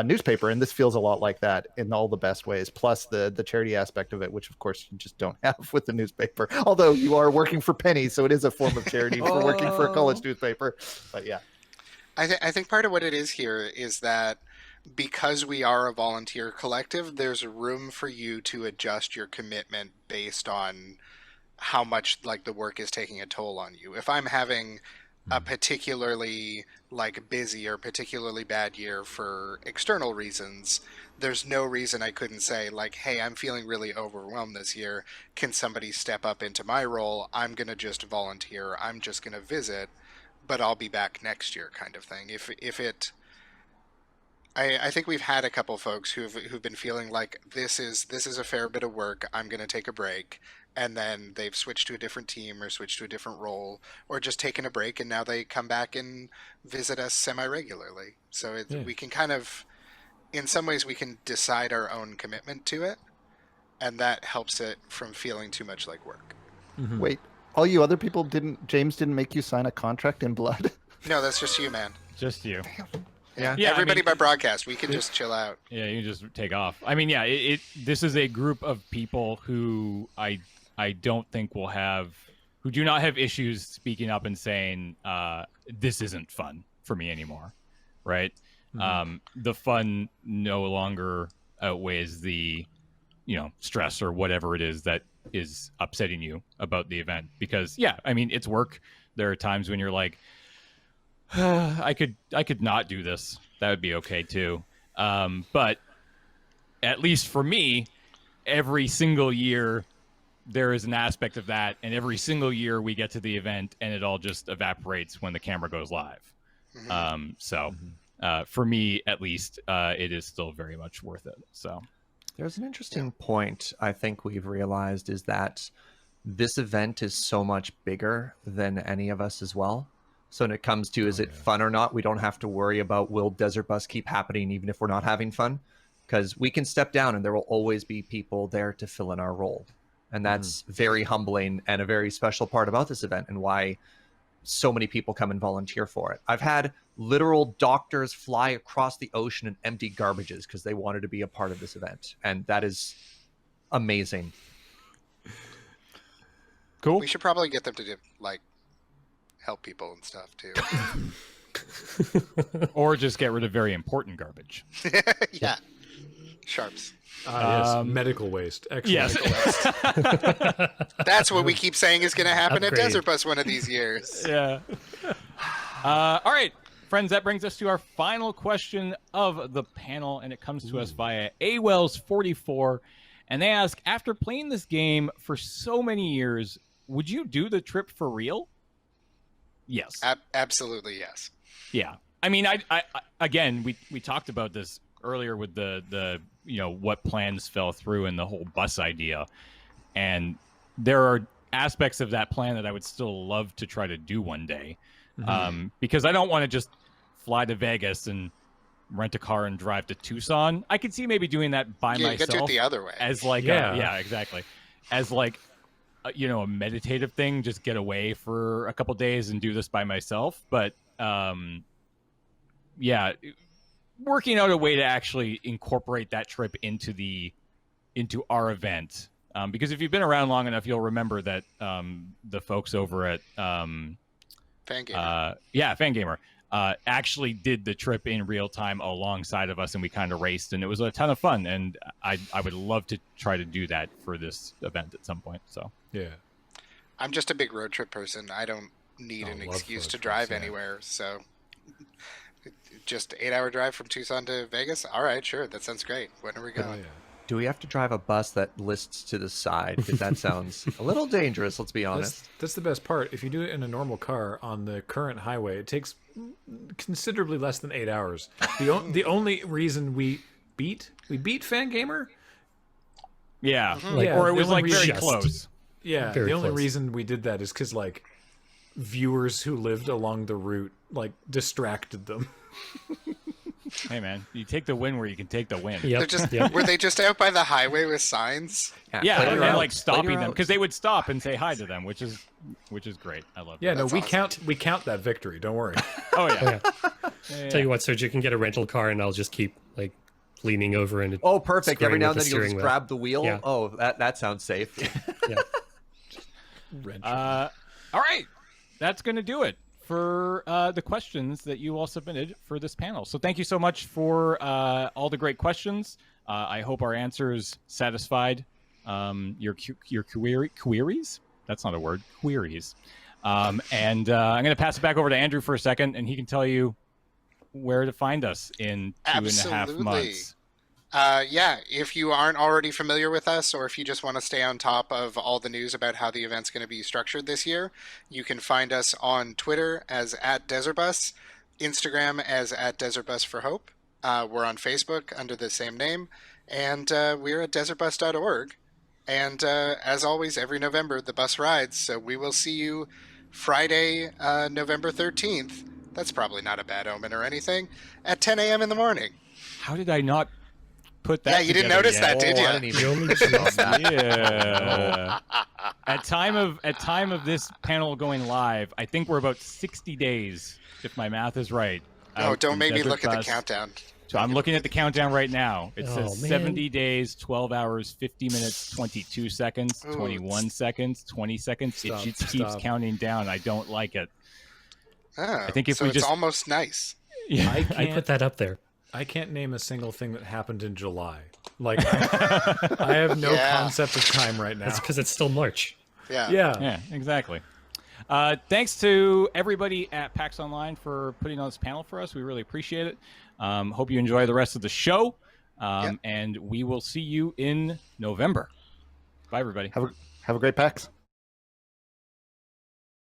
[SPEAKER 5] newspaper, and this feels a lot like that in all the best ways, plus the charity aspect of it, which of course you just don't have with the newspaper, although you are working for pennies, so it is a form of charity for working for a college newspaper. But yeah,
[SPEAKER 2] I think part of what it is here is that because we are a volunteer collective, there's room for you to adjust your commitment based on how much like the work is taking a toll on you. If I'm having a particularly like busy or particularly bad year for external reasons, there's no reason I couldn't say like, hey, I'm feeling really overwhelmed this year. Can somebody step up into my role? I'm going to just volunteer. I'm just going to visit, but I'll be back next year kind of thing. I think we've had a couple folks who've been feeling like this is a fair bit of work. I'm going to take a break, and then they've switched to a different team or switched to a different role, or just taken a break, and now they come back and visit us semi-regularly. So we can kind of, in some ways, we can decide our own commitment to it, and that helps it from feeling too much like work.
[SPEAKER 5] Mm-hmm. Wait, all you other people James didn't make you sign a contract in blood?
[SPEAKER 2] No, that's just you, man.
[SPEAKER 1] Just you.
[SPEAKER 2] Damn. Yeah, everybody by broadcast. We can just chill out.
[SPEAKER 1] Yeah, you can just take off. I mean, yeah, this is a group of people who I don't think who do not have issues speaking up and saying, this isn't fun for me anymore, right? Mm-hmm. The fun no longer outweighs the, stress or whatever it is that is upsetting you about the event. Because, yeah, I mean, it's work. There are times when you're like, I could not do this. That would be okay too. But at least for me, every single year there is an aspect of that, and every single year we get to the event and it all just evaporates when the camera goes live. Mm-hmm. For me, at least, it is still very much worth it. So
[SPEAKER 3] there's an interesting point I think we've realized is that this event is so much bigger than any of us as well. So when it comes to is it fun or not, we don't have to worry about will Desert Bus keep happening even if we're not having fun, because we can step down and there will always be people there to fill in our role. And that's very humbling and a very special part about this event and why so many people come and volunteer for it. I've had literal doctors fly across the ocean and empty garbages because they wanted to be a part of this event. And that is amazing.
[SPEAKER 1] Cool.
[SPEAKER 2] We should probably get them to do help people and stuff too.
[SPEAKER 1] Or just get rid of very important garbage.
[SPEAKER 2] Yeah. Sharps.
[SPEAKER 6] Yes. Medical waste. Extra medical waste.
[SPEAKER 2] That's what we keep saying is going to happen at Desert Bus one of these years.
[SPEAKER 1] Yeah. All right, friends, that brings us to our final question of the panel, and it comes to us via AWells44. And they ask, after playing this game for so many years, would you do the trip for real? Yes.
[SPEAKER 2] Absolutely, yes.
[SPEAKER 1] Yeah. I mean, I again, we talked about this earlier with the what plans fell through and the whole bus idea. And there are aspects of that plan that I would still love to try to do one day. Because I don't want to just fly to Vegas and rent a car and drive to Tucson. I could see maybe doing that by myself.
[SPEAKER 2] You could do it the other way.
[SPEAKER 1] As like, exactly. As like, a meditative thing, just get away for a couple days and do this by myself. But working out a way to actually incorporate that trip into our event. Because if you've been around long enough, you'll remember that the folks over at
[SPEAKER 2] Fangamer.
[SPEAKER 1] Fangamer actually did the trip in real time alongside of us, and we kind of raced, and it was a ton of fun. And I would love to try to do that for this event at some point. So
[SPEAKER 6] yeah,
[SPEAKER 2] I'm just a big road trip person. I don't need an excuse to drive anywhere. So just 8-hour drive from Tucson to Vegas. All right, sure, that sounds great. When are we going?
[SPEAKER 3] Do we have to drive a bus that lists to the side? Because that sounds a little dangerous, let's be honest.
[SPEAKER 6] That's the best part. If you do it in a normal car on the current highway, it takes considerably less than 8 hours. The only reason we beat Fangamer?
[SPEAKER 1] Yeah. Or it was like very close.
[SPEAKER 6] Yeah, the only reason we did that is because viewers who lived along the route distracted them.
[SPEAKER 1] Hey, man, you take the win where you can take the win.
[SPEAKER 4] Yep.
[SPEAKER 2] They're just
[SPEAKER 4] yep.
[SPEAKER 2] Were they just out by the highway with signs?
[SPEAKER 1] Yeah,
[SPEAKER 3] later
[SPEAKER 1] and
[SPEAKER 3] out.
[SPEAKER 1] like stopping
[SPEAKER 3] Later
[SPEAKER 1] them
[SPEAKER 3] out.
[SPEAKER 1] because they would stop and say hi to them, which is great. I love
[SPEAKER 6] Yeah,
[SPEAKER 1] that.
[SPEAKER 6] no,
[SPEAKER 2] That's
[SPEAKER 6] we
[SPEAKER 2] awesome.
[SPEAKER 6] count that victory. Don't worry.
[SPEAKER 1] Oh yeah.
[SPEAKER 4] Yeah.
[SPEAKER 1] Yeah.
[SPEAKER 4] Tell you what, Serge, you can get a rental car, and I'll just keep like leaning over and
[SPEAKER 3] Oh, perfect. Every
[SPEAKER 4] screwing
[SPEAKER 3] now
[SPEAKER 4] with
[SPEAKER 3] and
[SPEAKER 4] the
[SPEAKER 3] then you'll just
[SPEAKER 4] steering wheel.
[SPEAKER 3] grab the wheel.
[SPEAKER 4] Yeah.
[SPEAKER 3] Oh, that sounds safe.
[SPEAKER 4] Yeah.
[SPEAKER 6] Wrench.
[SPEAKER 1] All right, that's going to do it for the questions that you all submitted for this panel. So thank you so much for all the great questions. I hope our answers satisfied your queries. That's not a word. Queries. And I'm going to pass it back over to Andrew for a second, and he can tell you where to find us in 2.5 months.
[SPEAKER 2] Yeah, if you aren't already familiar with us, or if you just want to stay on top of all the news about how the event's going to be structured this year, you can find us on Twitter as @DesertBus, Instagram as @DesertBusForHope. We're on Facebook under the same name, and we're at desertbus.org. And as always, every November, the bus rides, so we will see you Friday, November 13th. That's probably not a bad omen or anything, at 10 a.m. in the morning.
[SPEAKER 1] How did I not put that
[SPEAKER 2] Yeah, you didn't
[SPEAKER 1] together
[SPEAKER 2] notice
[SPEAKER 1] yet?
[SPEAKER 2] that, did
[SPEAKER 3] Oh,
[SPEAKER 2] you?
[SPEAKER 3] I didn't even
[SPEAKER 4] You only
[SPEAKER 3] think about that.
[SPEAKER 1] Yeah. At time of this panel going live, I think we're about 60 days, if my math is right.
[SPEAKER 2] Oh,
[SPEAKER 1] out
[SPEAKER 2] don't
[SPEAKER 1] from
[SPEAKER 2] make me
[SPEAKER 1] Desert
[SPEAKER 2] look at the
[SPEAKER 1] Bus.
[SPEAKER 2] countdown.
[SPEAKER 1] So I'm looking at the countdown right now. It
[SPEAKER 4] Oh,
[SPEAKER 1] says
[SPEAKER 4] man.
[SPEAKER 1] 70 days, 12 hours, 50 minutes, 22 seconds,
[SPEAKER 2] Ooh,
[SPEAKER 1] 21 seconds, 20 seconds.
[SPEAKER 6] Stop,
[SPEAKER 1] it just keeps
[SPEAKER 6] stop.
[SPEAKER 1] counting down. I don't like it.
[SPEAKER 2] Oh,
[SPEAKER 1] I think if
[SPEAKER 2] so
[SPEAKER 1] we
[SPEAKER 2] it's
[SPEAKER 1] just-
[SPEAKER 2] almost nice.
[SPEAKER 1] Yeah.
[SPEAKER 6] I
[SPEAKER 4] I
[SPEAKER 6] can't.
[SPEAKER 4] put that up there.
[SPEAKER 6] I can't name a single thing that happened in July. Like, I have no
[SPEAKER 2] Yeah.
[SPEAKER 6] concept of time right now.
[SPEAKER 4] That's because it's still March.
[SPEAKER 2] Yeah.
[SPEAKER 6] Yeah.
[SPEAKER 1] Yeah, exactly. Thanks to everybody at PAX Online for putting on this panel for us. We really appreciate it. Hope you enjoy the rest of the show. And we will see you in November. Bye, everybody.
[SPEAKER 5] Have a great PAX.